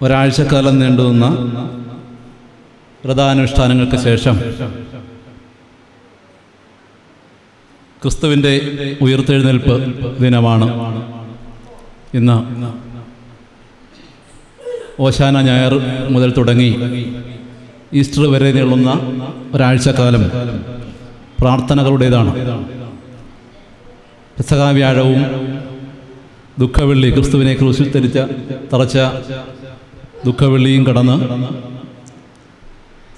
ഒരാഴ്ചക്കാലം നീണ്ടുനിന്ന വ്രതാനുഷ്ഠാനങ്ങൾക്ക് ശേഷം ക്രിസ്തുവിൻ്റെ ഉയിർത്തെഴുന്നേൽപ്പ് ദിനമാണ് ഇന്ന്. ഓശാന ഞായർ മുതൽ തുടങ്ങി ഈസ്റ്റർ വരെ നീളുന്ന ഒരാഴ്ചക്കാലം പ്രാർത്ഥനകളുടേതാണ്. പെസഹ വ്യാഴവും ദുഃഖവെള്ളി, ക്രിസ്തുവിനെ ക്രൂശിൽ തറച്ച ദുഃഖവെള്ളിയും കടന്ന്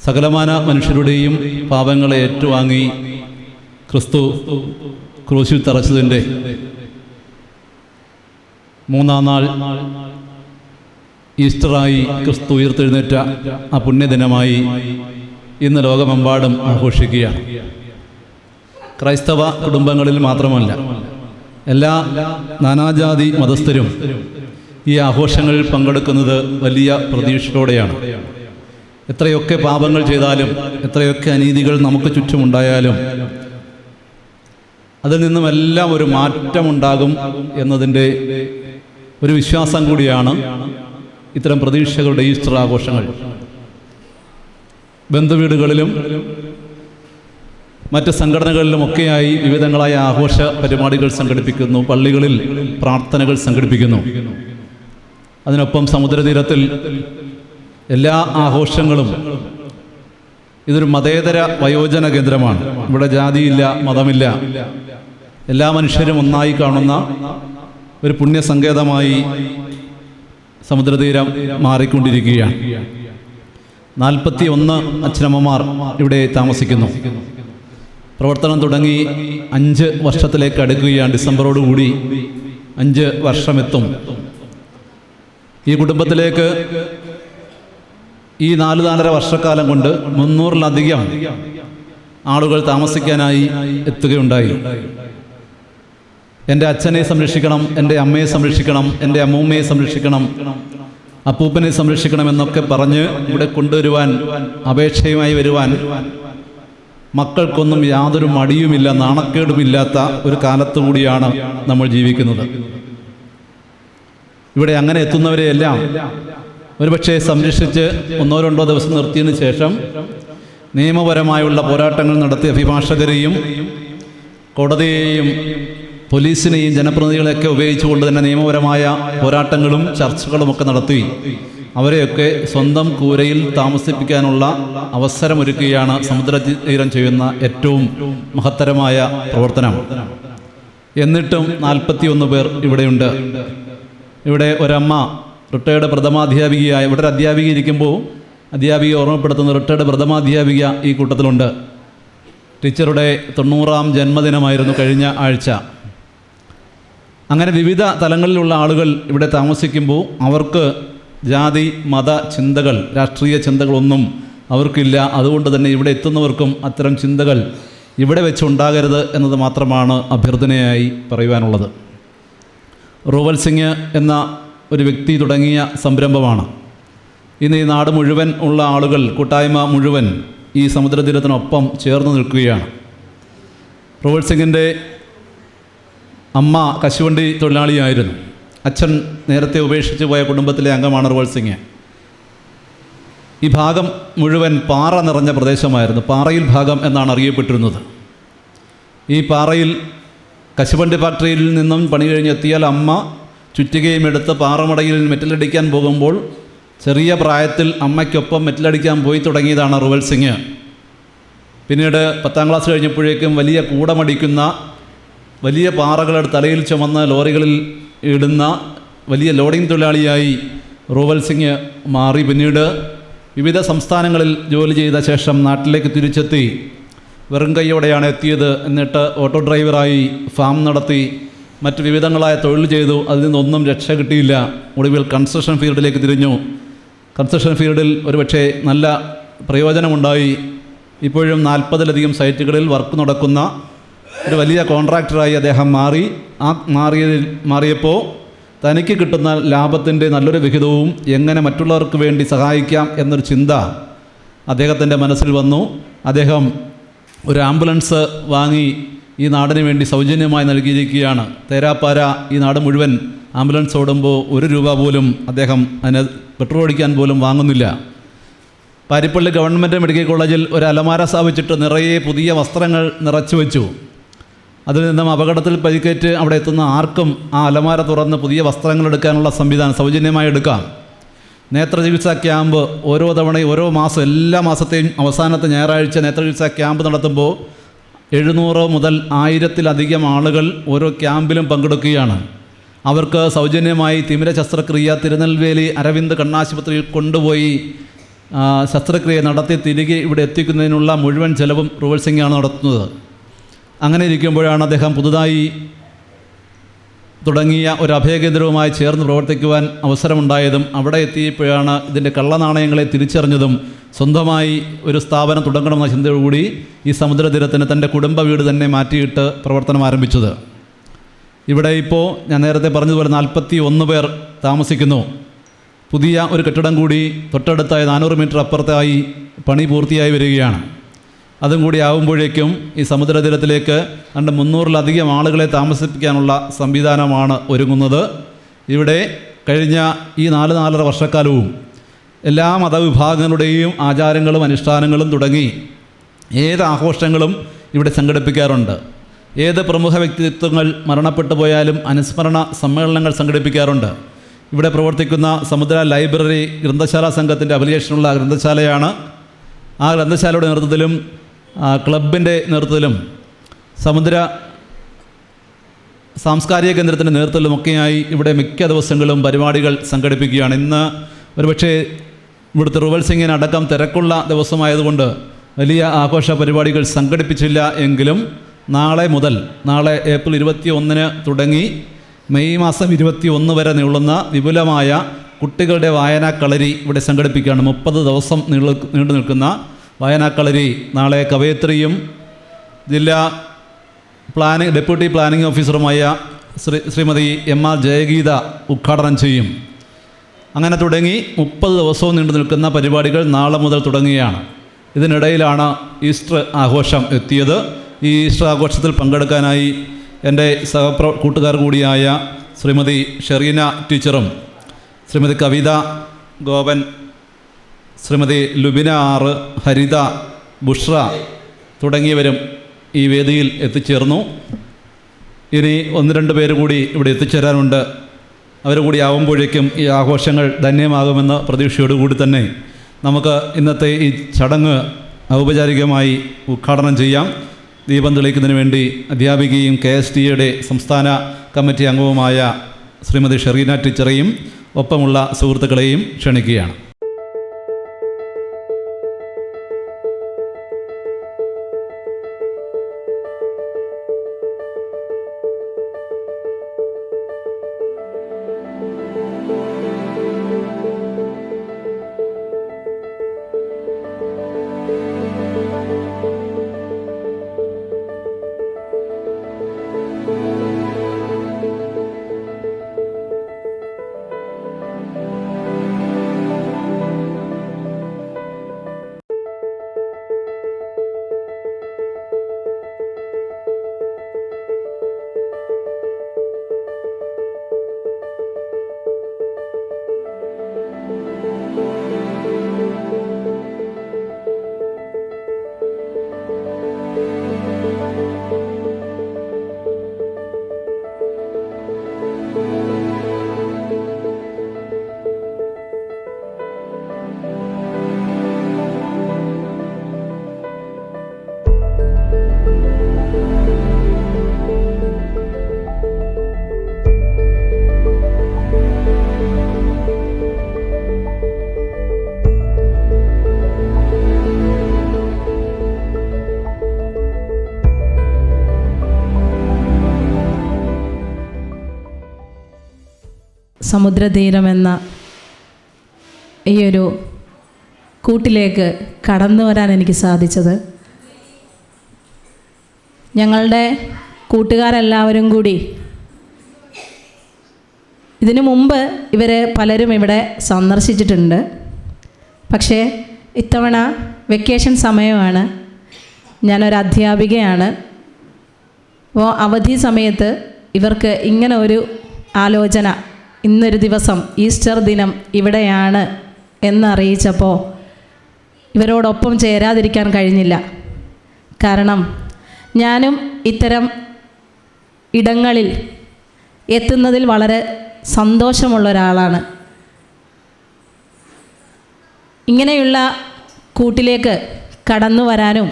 സകലമാന മനുഷ്യരുടെയും പാപങ്ങളെ ഏറ്റുവാങ്ങി ക്രിസ്തു ക്രൂശിൽ തറച്ചതിൻ്റെ മൂന്നാം നാൾ ഈസ്റ്ററായി ക്രിസ്തു ഉയിർത്തെഴുന്നേറ്റ ആ പുണ്യദിനമായി ഇന്ന് ലോകമെമ്പാടും ആഘോഷിക്കുകയാണ്. ക്രൈസ്തവ കുടുംബങ്ങളിൽ മാത്രമല്ല, എല്ലാ നാനാജാതി മതസ്ഥരും ഈ ആഘോഷങ്ങളിൽ പങ്കെടുക്കുന്നത് വലിയ പ്രതീക്ഷയോടെയാണ്. എത്രയൊക്കെ പാപങ്ങൾ ചെയ്താലും, എത്രയൊക്കെ അനീതികൾ നമുക്ക് ചുറ്റുമുണ്ടായാലും അതിൽ നിന്നുമെല്ലാം ഒരു മാറ്റമുണ്ടാകും എന്നതിൻ്റെ ഒരു വിശ്വാസം കൂടിയാണ് ഇത്തരം പ്രതീക്ഷകളുടെ ഈസ്റ്റർ ആഘോഷങ്ങൾ. ബന്ധുവീടുകളിലും മറ്റ് സംഘടനകളിലുമൊക്കെയായി വിവിധങ്ങളായ ആഘോഷ പരിപാടികൾ സംഘടിപ്പിക്കുന്നു, പള്ളികളിൽ പ്രാർത്ഥനകൾ സംഘടിപ്പിക്കുന്നു. അതിനൊപ്പം സമുദ്രതീരത്തിൽ എല്ലാ ആഘോഷങ്ങളും, ഇതൊരു മതേതര വയോജന കേന്ദ്രമാണ്. ഇവിടെ ജാതിയില്ല, മതമില്ല, എല്ലാ മനുഷ്യരും ഒന്നായി കാണുന്ന ഒരു പുണ്യസങ്കേതമായി സമുദ്രതീരം മാറിക്കൊണ്ടിരിക്കുകയാണ്. 41 അച്ഛനമ്മമാർ ഇവിടെ താമസിക്കുന്നു. പ്രവർത്തനം തുടങ്ങി 5 വർഷത്തിലേക്ക് അടുക്കുകയാണ്. ഡിസംബറോടുകൂടി 5 വർഷമെത്തും. ഈ കുടുംബത്തിലേക്ക് ഈ 4-4.5 വർഷക്കാലം കൊണ്ട് 300-ലധികം ആളുകൾ താമസിക്കാനായി എത്തുകയുണ്ടായി. എൻ്റെ അച്ഛനെ സംരക്ഷിക്കണം, എൻ്റെ അമ്മയെ സംരക്ഷിക്കണം, എൻ്റെ അമ്മൂമ്മയെ സംരക്ഷിക്കണം, അപ്പൂപ്പനെ സംരക്ഷിക്കണം എന്നൊക്കെ പറഞ്ഞ് ഇവിടെ കൊണ്ടുവരുവാൻ, അപേക്ഷയുമായി വരുവാൻ മക്കൾക്കൊന്നും യാതൊരു മടിയുമില്ല, നാണക്കേടുമില്ലാത്ത ഒരു കാലത്തു കൂടിയാണ് നമ്മൾ ജീവിക്കുന്നത്. ഇവിടെ അങ്ങനെ എത്തുന്നവരെയെല്ലാം ഒരുപക്ഷെ സംരക്ഷിച്ച് 1-2 ദിവസം നിർത്തിയതിന് ശേഷം നിയമപരമായുള്ള പോരാട്ടങ്ങൾ നടത്തിയ അഭിഭാഷകരെയും കോടതിയെയും പോലീസിനെയും ജനപ്രതിനിധികളെയൊക്കെ ഉപയോഗിച്ചുകൊണ്ട് തന്നെ നിയമപരമായ പോരാട്ടങ്ങളും ചർച്ചകളുമൊക്കെ നടത്തി അവരെയൊക്കെ സ്വന്തം കൂരയിൽ താമസിപ്പിക്കാനുള്ള അവസരമൊരുക്കുകയാണ് സമുദ്രതീരം ചെയ്യുന്ന ഏറ്റവും മഹത്തരമായ പ്രവർത്തനം. എന്നിട്ടും 41 പേർ ഇവിടെയുണ്ട്. ഇവിടെ ഒരമ്മ റിട്ടയർഡ് പ്രഥമാധ്യാപികയായ, ഇവിടെ ഒരു അധ്യാപിക ഇരിക്കുമ്പോൾ അധ്യാപിക ഓർമ്മപ്പെടുത്തുന്ന റിട്ടയർഡ് പ്രഥമാധ്യാപിക ഈ കൂട്ടത്തിലുണ്ട്. ടീച്ചറുടെ 90ാം ജന്മദിനമായിരുന്നു കഴിഞ്ഞ ആഴ്ച. അങ്ങനെ വിവിധ തലങ്ങളിലുള്ള ആളുകൾ ഇവിടെ താമസിക്കുമ്പോൾ അവർക്ക് ജാതി മത ചിന്തകൾ, രാഷ്ട്രീയ ചിന്തകളൊന്നും അവർക്കില്ല. അതുകൊണ്ട് തന്നെ ഇവിടെ എത്തുന്നവർക്കും അത്തരം ചിന്തകൾ ഇവിടെ വെച്ചുണ്ടാകരുത് എന്നത് മാത്രമാണ് അഭ്യർത്ഥനയായി പറയുവാനുള്ളത്. റൂവൽ സിംഗ് എന്ന ഒരു വ്യക്തി തുടങ്ങിയ സംരംഭമാണ്. ഇന്ന് ഈ നാട് മുഴുവൻ ഉള്ള ആളുകൾ, കൂട്ടായ്മ മുഴുവൻ ഈ സമുദ്രതീരത്തിനൊപ്പം ചേർന്ന് നിൽക്കുകയാണ്. റൂവൽ സിംഗിൻ്റെ അമ്മ കശുവണ്ടി തൊഴിലാളിയായിരുന്നു. അച്ഛൻ നേരത്തെ ഉപേക്ഷിച്ച് പോയ കുടുംബത്തിലെ അംഗമാണ് റൂവൽ സിംഗ്. ഈ ഭാഗം മുഴുവൻ പാറ നിറഞ്ഞ പ്രദേശമായിരുന്നു. പാറയിൽ ഭാഗം എന്നാണ് അറിയപ്പെട്ടിരുന്നത്. ഈ പാറയിൽ കശുവണ്ടി ഫാക്ടറിയിൽ നിന്നും പണി കഴിഞ്ഞെത്തിയാൽ അമ്മ ചുറ്റികയും എടുത്ത് പാറമടയിൽ മെറ്റലടിക്കാൻ പോകുമ്പോൾ ചെറിയ പ്രായത്തിൽ അമ്മയ്ക്കൊപ്പം മെറ്റലടിക്കാൻ പോയി തുടങ്ങിയതാണ് റൂവൽ സിംഗ്. പിന്നീട് 10ാം ക്ലാസ് കഴിഞ്ഞപ്പോഴേക്കും വലിയ കൂടമടിക്കുന്ന, വലിയ പാറകൾ തലയിൽ ചുമന്ന് ലോറികളിൽ ഇടുന്ന വലിയ ലോഡിംഗ് തൊഴിലാളിയായി റൂവൽ സിംഗ് മാറി. പിന്നീട് വിവിധ സംസ്ഥാനങ്ങളിൽ ജോലി ചെയ്ത ശേഷം നാട്ടിലേക്ക് തിരിച്ചെത്തി. വെറും കൈയോടെയാണ് എത്തിയത്. എന്നിട്ട് ഓട്ടോ ഡ്രൈവറായി, ഫാം നടത്തി, മറ്റ് വിവിധങ്ങളായ തൊഴിൽ ചെയ്തു. അതിൽ നിന്നൊന്നും രക്ഷ കിട്ടിയില്ല. ഒടുവിൽ കൺസ്ട്രക്ഷൻ ഫീൽഡിലേക്ക് തിരിഞ്ഞു. കൺസ്ട്രക്ഷൻ ഫീൽഡിൽ ഒരുപക്ഷെ നല്ല പ്രയോജനമുണ്ടായി. ഇപ്പോഴും 40-ലധികം സൈറ്റുകളിൽ വർക്ക് നടക്കുന്ന ഒരു വലിയ കോൺട്രാക്ടറായി അദ്ദേഹം മാറി. മാറിയപ്പോൾ തനിക്ക് കിട്ടുന്ന ലാഭത്തിൻ്റെ നല്ലൊരു വിഹിതവും എങ്ങനെ മറ്റുള്ളവർക്ക് വേണ്ടി സഹായിക്കാം എന്നൊരു ചിന്ത അദ്ദേഹത്തിൻ്റെ മനസ്സിൽ വന്നു. അദ്ദേഹം ഒരു ആംബുലൻസ് വാങ്ങി ഈ നാടിന് വേണ്ടി സൗജന്യമായി നൽകിയിരിക്കുകയാണ്. തേരാപ്പാര ഈ നാട് മുഴുവൻ ആംബുലൻസ് ഓടുമ്പോൾ 1 രൂപ പോലും അദ്ദേഹം അതിന് പെട്രോൾ അടിക്കാൻ പോലും വാങ്ങുന്നില്ല. പാരിപ്പള്ളി ഗവൺമെൻറ് മെഡിക്കൽ കോളേജിൽ ഒരു അലമാര സ്ഥാപിച്ചിട്ട് നിറയെ പുതിയ വസ്ത്രങ്ങൾ നിറച്ചു വെച്ചു. അതിൽ നിന്നും അപകടത്തിൽ പരിക്കേറ്റ് അവിടെ എത്തുന്ന ആർക്കും ആ അലമാര തുറന്ന് പുതിയ വസ്ത്രങ്ങൾ എടുക്കാനുള്ള സംവിധാനം സൗജന്യമായി എടുക്കാം. നേത്രചികിത്സാ ക്യാമ്പ് ഓരോ തവണയും ഓരോ മാസം എല്ലാ മാസത്തെയും അവസാനത്തെ ഞായറാഴ്ച നേത്രചികിത്സാ ക്യാമ്പ് നടത്തുമ്പോൾ 700 മുതൽ 1000-ലധികം ആളുകൾ ഓരോ ക്യാമ്പിലും പങ്കെടുക്കുകയാണ്. അവർക്ക് സൗജന്യമായി തിമിര ശസ്ത്രക്രിയ തിരുനെൽവേലി അരവിന്ദ് കണ്ണാശുപത്രിയിൽ കൊണ്ടുപോയി ശസ്ത്രക്രിയ നടത്തി തിരികെ ഇവിടെ എത്തിക്കുന്നതിനുള്ള മുഴുവൻ ചെലവും റൂവൽ സിംഗാണ് നടത്തുന്നത്. അങ്ങനെ ഇരിക്കുമ്പോഴാണ് അദ്ദേഹം പുതുതായി തുടങ്ങിയ ഒരു അഭയകേന്ദ്രവുമായി ചേർന്ന് പ്രവർത്തിക്കുവാൻ അവസരമുണ്ടായതും അവിടെ എത്തിയപ്പോഴാണ് ഇതിൻ്റെ കള്ളനാണയങ്ങളെ തിരിച്ചറിഞ്ഞതും സ്വന്തമായി ഒരു സ്ഥാപനം തുടങ്ങണമെന്ന ചിന്തയോടുകൂടി ഈ സമുദ്രതീരത്തിന് തൻ്റെ കുടുംബ വീട് തന്നെ മാറ്റിയിട്ട് പ്രവർത്തനം ആരംഭിച്ചത്. ഇവിടെ ഇപ്പോൾ ഞാൻ നേരത്തെ പറഞ്ഞതുപോലെ 41 പേർ താമസിക്കുന്നു. പുതിയ ഒരു കെട്ടിടം കൂടി തൊട്ടടുത്തായി 400 മീറ്റർ അപ്പുറത്തായി പണി പൂർത്തിയായി വരികയാണ്. അതും കൂടി ആകുമ്പോഴേക്കും ഈ സമുദ്രതീരത്തിലേക്ക് 300-ലധികം ആളുകളെ താമസിപ്പിക്കാനുള്ള സംവിധാനമാണ് ഒരുങ്ങുന്നത്. ഇവിടെ കഴിഞ്ഞ ഈ 4-4.5 വർഷക്കാലവും എല്ലാ മതവിഭാഗങ്ങളുടെയും ആചാരങ്ങളും അനുഷ്ഠാനങ്ങളും തുടങ്ങി ഏത് ആഘോഷങ്ങളും ഇവിടെ സംഘടിപ്പിക്കാറുണ്ട്. ഏത് പ്രമുഖ വ്യക്തിത്വങ്ങൾ മരണപ്പെട്ടു പോയാലും അനുസ്മരണ സമ്മേളനങ്ങൾ സംഘടിപ്പിക്കാറുണ്ട്. ഇവിടെ പ്രവർത്തിക്കുന്ന സമുദ്ര ലൈബ്രറി ഗ്രന്ഥശാല സംഘത്തിൻ്റെ അഫിലിയേഷനുള്ള ഗ്രന്ഥശാലയാണ്. ആ ഗ്രന്ഥശാലയുടെ നേതൃത്വത്തിലും ക്ലബിൻ്റെ നേതൃത്വത്തിലും സമുദ്ര സാംസ്കാരിക കേന്ദ്രത്തിൻ്റെ നേതൃത്വത്തിലുമൊക്കെയായി ഇവിടെ മിക്ക ദിവസങ്ങളും പരിപാടികൾ സംഘടിപ്പിക്കുകയാണ്. ഇന്ന് ഒരുപക്ഷെ ഇവിടുത്തെ റൂവൽ സിംഗിനടക്കം തിരക്കുള്ള ദിവസമായതുകൊണ്ട് വലിയ ആഘോഷ പരിപാടികൾ സംഘടിപ്പിച്ചില്ല എങ്കിലും നാളെ ഏപ്രിൽ 21 തുടങ്ങി മെയ് മാസം 21 വരെ നീളുന്ന വിപുലമായ കുട്ടികളുടെ വായനാക്കളരി ഇവിടെ സംഘടിപ്പിക്കുകയാണ്. 30 ദിവസം നീണ്ടു നിൽക്കുന്ന വായനാക്കളരി നാളെ കവയത്രിയും ജില്ലാ ഡെപ്യൂട്ടി പ്ലാനിംഗ് ഓഫീസറുമായ ശ്രീമതി MR ജയഗീത ഉദ്ഘാടനം ചെയ്യും. അങ്ങനെ തുടങ്ങി 30 ദിവസവും നീണ്ടു നിൽക്കുന്ന പരിപാടികൾ നാളെ മുതൽ തുടങ്ങുകയാണ്. ഇതിനിടയിലാണ് ഈസ്റ്റർ ആഘോഷം എത്തിയത്. ഈ ഈസ്റ്റർ ആഘോഷത്തിൽ പങ്കെടുക്കാനായി എൻ്റെ കൂട്ടുകാർ കൂടിയായ ശ്രീമതി ഷെറീന ടീച്ചറും ശ്രീമതി കവിത ഗോപൻ, ശ്രീമതി ലുബിന ആർ, ഹരിത, ബുഷ്ര തുടങ്ങിയവരും ഈ വേദിയിൽ എത്തിച്ചേർന്നു. ഇനി 1-2 പേര് കൂടി ഇവിടെ എത്തിച്ചേരാനുണ്ട്. അവർ കൂടി ആവുമ്പോഴേക്കും ഈ ആഘോഷങ്ങൾ ധന്യമാകുമെന്ന പ്രതീക്ഷയോടുകൂടി തന്നെ നമുക്ക് ഇന്നത്തെ ഈ ചടങ്ങ് ഔപചാരികമായി ഉദ്ഘാടനം ചെയ്യാം. ദീപം തെളിയിക്കുന്നതിന് വേണ്ടി അധ്യാപികയും KSTയുടെ സംസ്ഥാന കമ്മിറ്റി അംഗവുമായ ശ്രീമതി ഷെറീന ടീച്ചറെയും ഒപ്പമുള്ള സുഹൃത്തുക്കളെയും ക്ഷണിക്കുകയാണ്. സമുദ്രതീരമെന്ന ഈയൊരു കൂട്ടിലേക്ക് കടന്നു വരാൻ എനിക്ക് സാധിച്ചത് ഞങ്ങളുടെ കൂട്ടുകാരെല്ലാവരും കൂടി ഇതിനു മുമ്പ് ഇവർ പലരും ഇവിടെ സന്ദർശിച്ചിട്ടുണ്ട്. പക്ഷേ ഇത്തവണ വെക്കേഷൻ സമയമാണ്, ഞാനൊരു അധ്യാപികയാണ്. അപ്പോൾ അവധി സമയത്ത് ഇവർക്ക് ഇങ്ങനെ ഒരു ആലോചന ഇന്നൊരു ദിവസം ഈസ്റ്റർ ദിനം ഇവിടെയാണ് എന്നറിയിച്ചപ്പോൾ ഇവരോടൊപ്പം ചേരാതിരിക്കാൻ കഴിഞ്ഞില്ല. കാരണം ഞാനും ഇത്തരം ഇടങ്ങളിൽ എത്തുന്നതിൽ വളരെ സന്തോഷമുള്ള ഒരാളാണ്. ഇങ്ങനെയുള്ള കൂട്ടിലേക്ക് കടന്നു വരാനും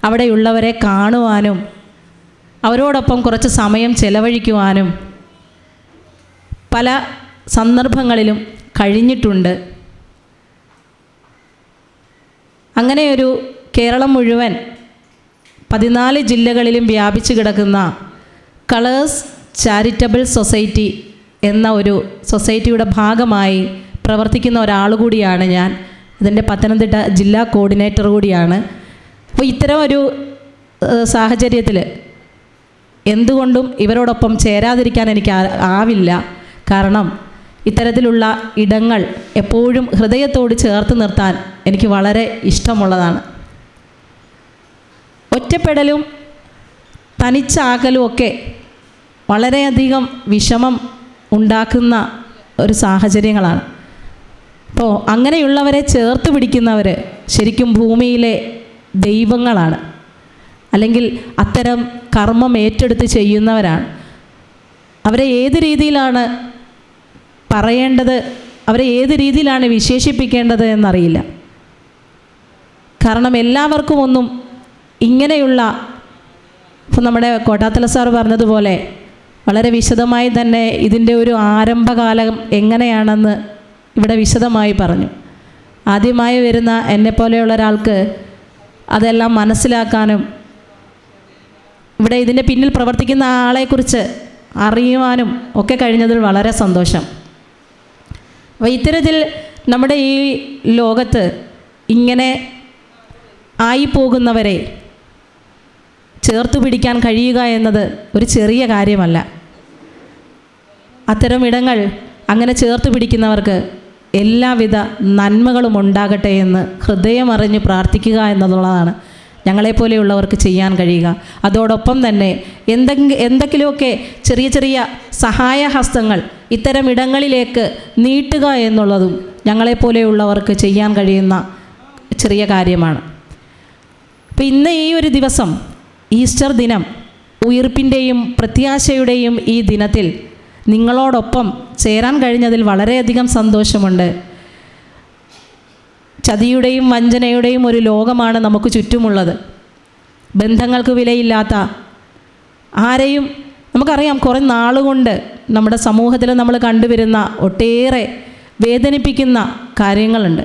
അവിടെയുള്ളവരെ കാണുവാനും അവരോടൊപ്പം കുറച്ച് സമയം ചെലവഴിക്കുവാനും പല സന്ദർഭങ്ങളിലും കഴിഞ്ഞിട്ടുണ്ട്. അങ്ങനെയൊരു കേരളം മുഴുവൻ 14 ജില്ലകളിലും വ്യാപിച്ചു കിടക്കുന്ന കളേഴ്സ് ചാരിറ്റബിൾ സൊസൈറ്റി എന്ന ഒരു സൊസൈറ്റിയുടെ ഭാഗമായി പ്രവർത്തിക്കുന്ന ഒരാൾ കൂടിയാണ് ഞാൻ. അതിൻ്റെ പത്തനംതിട്ട ജില്ലാ കോർഡിനേറ്റർ കൂടിയാണ്. അപ്പോൾ ഇത്തരം ഒരു സാഹചര്യത്തിൽ എന്തുകൊണ്ടും ഇവരോടൊപ്പം ചേരാതിരിക്കാൻ എനിക്ക് ആവില്ല. കാരണം ഇത്തരത്തിലുള്ള ഇടങ്ങൾ എപ്പോഴും ഹൃദയത്തോട് ചേർത്ത് നിർത്താൻ എനിക്ക് വളരെ ഇഷ്ടമുള്ളതാണ്. ഒറ്റപ്പെടലും തനിച്ചാകലും ഒക്കെ വളരെയധികം വിഷമം ഉണ്ടാക്കുന്ന ഒരു സാഹചര്യങ്ങളാണ്. അപ്പോൾ അങ്ങനെയുള്ളവരെ ചേർത്ത് പിടിക്കുന്നവർ ശരിക്കും ഭൂമിയിലെ ദൈവങ്ങളാണ്, അല്ലെങ്കിൽ അത്തരം കർമ്മം ഏറ്റെടുത്ത് ചെയ്യുന്നവരാണ്. അവരെ ഏത് രീതിയിലാണ് പറയേണ്ടത്, അവരെ ഏത് രീതിയിലാണ് വിശേഷിപ്പിക്കേണ്ടത് എന്നറിയില്ല. കാരണം എല്ലാവർക്കും ഒന്നും ഇങ്ങനെയുള്ള, ഇപ്പോൾ നമ്മുടെ കോട്ടാത്തല സാർ പറഞ്ഞതുപോലെ വളരെ വിശദമായി തന്നെ ഇതിൻ്റെ ഒരു ആരംഭകാലം എങ്ങനെയാണെന്ന് ഇവിടെ വിശദമായി പറഞ്ഞു. ആദ്യമായി വരുന്ന എന്നെപ്പോലെയുള്ള ഒരാൾക്ക് അതെല്ലാം മനസ്സിലാക്കാനും ഇവിടെ ഇതിൻ്റെ പിന്നിൽ പ്രവർത്തിക്കുന്ന ആളെക്കുറിച്ച് അറിയുവാനും ഒക്കെ കഴിഞ്ഞതിൽ വളരെ സന്തോഷം. അപ്പോൾ ഇത്തരത്തിൽ നമ്മുടെ ഈ ലോകത്ത് ഇങ്ങനെ ആയിപ്പോകുന്നവരെ ചേർത്തു പിടിക്കാൻ കഴിയുക എന്നത് ഒരു ചെറിയ കാര്യമല്ല. അത്തരം ഇടങ്ങൾ അങ്ങനെ ചേർത്ത് പിടിക്കുന്നവർക്ക് എല്ലാവിധ നന്മകളും ഉണ്ടാകട്ടെ എന്ന് ഹൃദയമറിഞ്ഞ് പ്രാർത്ഥിക്കുക എന്നുള്ളതാണ് ഞങ്ങളെപ്പോലെയുള്ളവർക്ക് ചെയ്യാൻ കഴിയുക. അതോടൊപ്പം തന്നെ എന്തെങ്കിലുമൊക്കെ ചെറിയ ചെറിയ സഹായഹസ്തങ്ങൾ ഇത്തരം ഇടങ്ങളിലേക്ക് നീട്ടുക എന്നുള്ളതും ഞങ്ങളെപ്പോലെയുള്ളവർക്ക് ചെയ്യാൻ കഴിയുന്ന ചെറിയ കാര്യമാണ്. അപ്പോൾ ഇന്ന് ഈ ഒരു ദിവസം, ഈസ്റ്റർ ദിനം, ഉയിർപ്പിൻ്റെയും പ്രത്യാശയുടെയും ഈ ദിനത്തിൽ നിങ്ങളോടൊപ്പം ചേരാൻ കഴിഞ്ഞതിൽ വളരെയധികം സന്തോഷമുണ്ട്. ചതിയുടെയും വഞ്ചനയുടെയും ഒരു ലോകമാണ് നമുക്ക് ചുറ്റുമുള്ളത്. ബന്ധങ്ങൾക്ക് വിലയില്ലാത്ത ആരെയും നമുക്കറിയാം. കുറേ നാളുകൊണ്ട് നമ്മുടെ സമൂഹത്തിൽ നമ്മൾ കണ്ടുവരുന്ന ഒട്ടേറെ വേദനിപ്പിക്കുന്ന കാര്യങ്ങളുണ്ട്.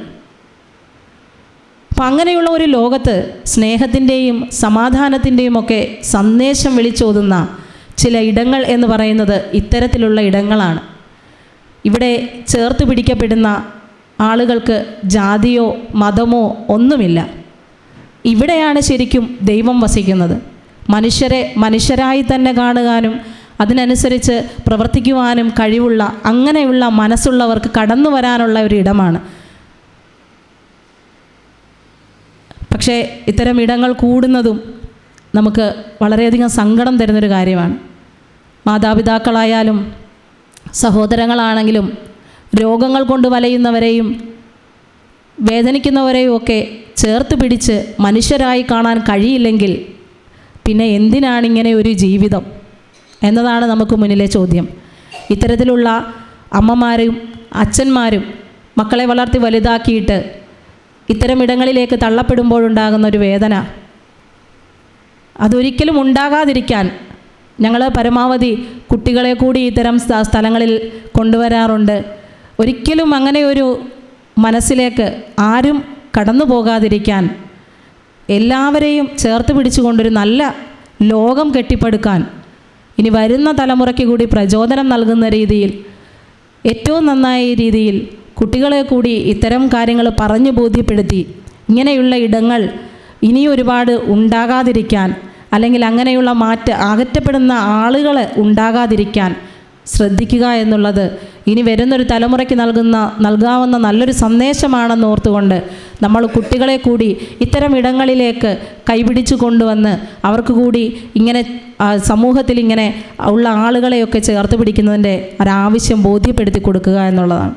അപ്പം അങ്ങനെയുള്ള ഒരു ലോകത്ത് സ്നേഹത്തിൻ്റെയും സമാധാനത്തിൻ്റെയും ഒക്കെ സന്ദേശം വിളിച്ചോതുന്ന ചില ഇടങ്ങൾ എന്ന് പറയുന്നത് ഇത്തരത്തിലുള്ള ഇടങ്ങളാണ്. ഇവിടെ ചേർത്ത് പിടിക്കപ്പെടുന്ന ആളുകൾക്ക് ജാതിയോ മതമോ ഒന്നുമില്ല. ഇവിടെയാണ് ശരിക്കും ദൈവം വസിക്കുന്നത്. മനുഷ്യരെ മനുഷ്യരായി തന്നെ കാണുവാനും അതിനനുസരിച്ച് പ്രവർത്തിക്കുവാനും കഴിവുള്ള, അങ്ങനെയുള്ള മനസ്സുള്ളവർക്ക് കടന്നു വരാനുള്ള ഒരു ഇടമാണ്. പക്ഷേ ഇത്തരം ഇടങ്ങൾ കൂടുന്നതും നമുക്ക് വളരെയധികം സങ്കടം തരുന്നൊരു കാര്യമാണ്. മാതാപിതാക്കളായാലും സഹോദരങ്ങളാണെങ്കിലും രോഗങ്ങൾ കൊണ്ട് വലയുന്നവരെയും വേദനിക്കുന്നവരെയും ഒക്കെ ചേർത്ത് പിടിച്ച് മനുഷ്യരായി കാണാൻ കഴിയില്ലെങ്കിൽ പിന്നെ എന്തിനാണിങ്ങനെ ഒരു ജീവിതം എന്നതാണ് നമുക്ക് മുന്നിലെ ചോദ്യം. ഇത്തരത്തിലുള്ള അമ്മമാരും അച്ഛന്മാരും മക്കളെ വളർത്തി വലുതാക്കിയിട്ട് ഇത്തരം ഇടങ്ങളിലേക്ക് തള്ളപ്പെടുമ്പോഴുണ്ടാകുന്ന ഒരു വേദന, അതൊരിക്കലും ഉണ്ടാകാതിരിക്കാൻ ഞങ്ങൾ പരമാവധി കുട്ടികളെ കൂടി ഇത്തരം സ്ഥലങ്ങളിൽ കൊണ്ടുവരാറുണ്ട്. ഒരിക്കലും അങ്ങനെ ഒരു മനസ്സിലേക്ക് ആരും കടന്നു പോകാതിരിക്കാൻ, എല്ലാവരെയും ചേർത്ത് പിടിച്ചുകൊണ്ടൊരു നല്ല ലോകം കെട്ടിപ്പടുക്കാൻ, ഇനി വരുന്ന തലമുറയ്ക്ക് കൂടി പ്രചോദനം നൽകുന്ന രീതിയിൽ, ഏറ്റവും നന്നായ രീതിയിൽ കുട്ടികളെ കൂടി ഇത്തരം കാര്യങ്ങൾ പറഞ്ഞു ബോധ്യപ്പെടുത്തി ഇങ്ങനെയുള്ള ഇടങ്ങൾ ഇനി ഒരുപാട് ഉണ്ടാകാതിരിക്കാൻ, അല്ലെങ്കിൽ അങ്ങനെയുള്ള അകറ്റപ്പെടുന്ന ആളുകൾ ഉണ്ടാകാതിരിക്കാൻ ശ്രദ്ധിക്കുക എന്നുള്ളത് ഇനി വരുന്നൊരു തലമുറയ്ക്ക് നൽകാവുന്ന നല്ലൊരു സന്ദേശമാണെന്ന് ഓർത്തുകൊണ്ട് നമ്മൾ കുട്ടികളെ കൂടി ഇത്തരം ഇടങ്ങളിലേക്ക് കൈപിടിച്ചു കൊണ്ടുവന്ന് അവർക്ക് കൂടി ഇങ്ങനെ സമൂഹത്തിൽ ഇങ്ങനെ ഉള്ള ആളുകളെയൊക്കെ ചേർത്ത് പിടിക്കുന്നതിൻ്റെ ഒരാവശ്യം ബോധ്യപ്പെടുത്തി കൊടുക്കുക എന്നുള്ളതാണ്.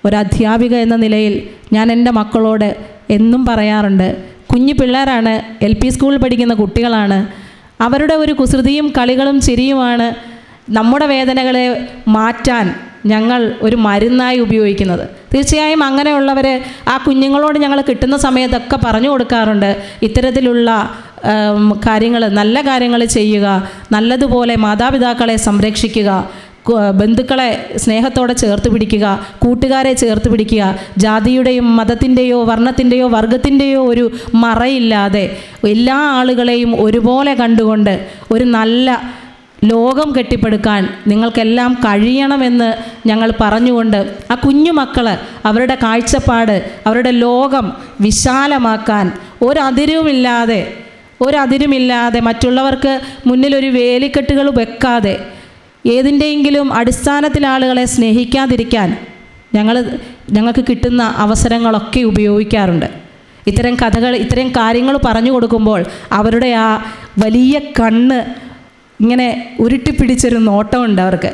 ഒരധ്യാപിക എന്ന നിലയിൽ ഞാൻ എൻ്റെ മക്കളോട് എന്നും പറയാറുണ്ട്, കുഞ്ഞു പിള്ളേരാണ്, LP സ്കൂളിൽ പഠിക്കുന്ന കുട്ടികളാണ്. അവരുടെ ഒരു കുസൃതിയും കളികളും ചിരിയുമാണ് നമ്മുടെ വേദനകളെ മാറ്റാൻ ഞങ്ങൾ ഒരു മരുന്നായി ഉപയോഗിക്കുന്നത്. തീർച്ചയായും അങ്ങനെയുള്ളവർ ആ കുഞ്ഞുങ്ങളോട് ഞങ്ങൾ കിട്ടുന്ന സമയത്തൊക്കെ പറഞ്ഞു കൊടുക്കാറുണ്ട്, ഇത്തരത്തിലുള്ള കാര്യങ്ങൾ, നല്ല കാര്യങ്ങൾ ചെയ്യുക, നല്ലതുപോലെ മാതാപിതാക്കളെ സംരക്ഷിക്കുക, ബന്ധുക്കളെ സ്നേഹത്തോടെ ചേർത്ത് പിടിക്കുക, കൂട്ടുകാരെ ചേർത്ത് പിടിക്കുക, ജാതിയുടെയും മതത്തിൻ്റെയോ വർണ്ണത്തിൻ്റെയോ വർഗത്തിൻ്റെയോ ഒരു മറയില്ലാതെ എല്ലാ ആളുകളെയും ഒരുപോലെ കണ്ടുകൊണ്ട് ഒരു നല്ല ലോകം കെട്ടിപ്പടുക്കാൻ നിങ്ങൾക്കെല്ലാം കഴിയണമെന്ന് ഞങ്ങൾ പറഞ്ഞുകൊണ്ട് ആ കുഞ്ഞു മക്കൾ അവരുടെ കാഴ്ചപ്പാട്, അവരുടെ ലോകം വിശാലമാക്കാൻ ഒരതിരുമില്ലാതെ മറ്റുള്ളവർക്ക് മുന്നിലൊരു വേലിക്കെട്ടുകൾ വെക്കാതെ ഏതിൻ്റെയെങ്കിലും അടിസ്ഥാനത്തിൽ ആളുകളെ സ്നേഹിക്കാതിരിക്കാൻ ഞങ്ങൾക്ക് കിട്ടുന്ന അവസരങ്ങളൊക്കെ ഉപയോഗിക്കാറുണ്ട്. ഇത്തരം കഥകൾ, ഇത്തരം കാര്യങ്ങൾ പറഞ്ഞു കൊടുക്കുമ്പോൾ അവരുടെ ആ വലിയ കണ്ണ് ഇങ്ങനെ ഉരുട്ടിപ്പിടിച്ചൊരു നോട്ടമുണ്ട് അവർക്ക്.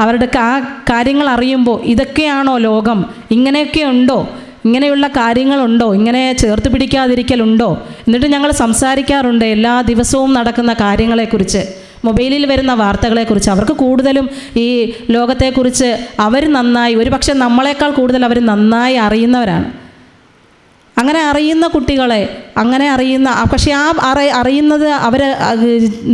അവരുടെ ആ കാര്യങ്ങൾ അറിയുമ്പോൾ ഇതൊക്കെയാണോ ലോകം, ഇങ്ങനെയൊക്കെ ഉണ്ടോ, ഇങ്ങനെയുള്ള കാര്യങ്ങളുണ്ടോ, ഇങ്ങനെ ചേർത്ത് പിടിക്കാതിരിക്കലുണ്ടോ? എന്നിട്ട് ഞങ്ങൾ സംസാരിക്കാറുണ്ട് എല്ലാ ദിവസവും നടക്കുന്ന കാര്യങ്ങളെക്കുറിച്ച്, മൊബൈലിൽ വരുന്ന വാർത്തകളെക്കുറിച്ച്. അവർക്ക് കൂടുതലും ഈ ലോകത്തെക്കുറിച്ച് അവർ നന്നായി, ഒരുപക്ഷെ നമ്മളെക്കാൾ കൂടുതൽ അവർ നന്നായി അറിയുന്നവരാണ്. അങ്ങനെ അറിയുന്ന കുട്ടികളെ, അങ്ങനെ അറിയുന്ന, പക്ഷേ ആ അറിയുന്നത് അവർ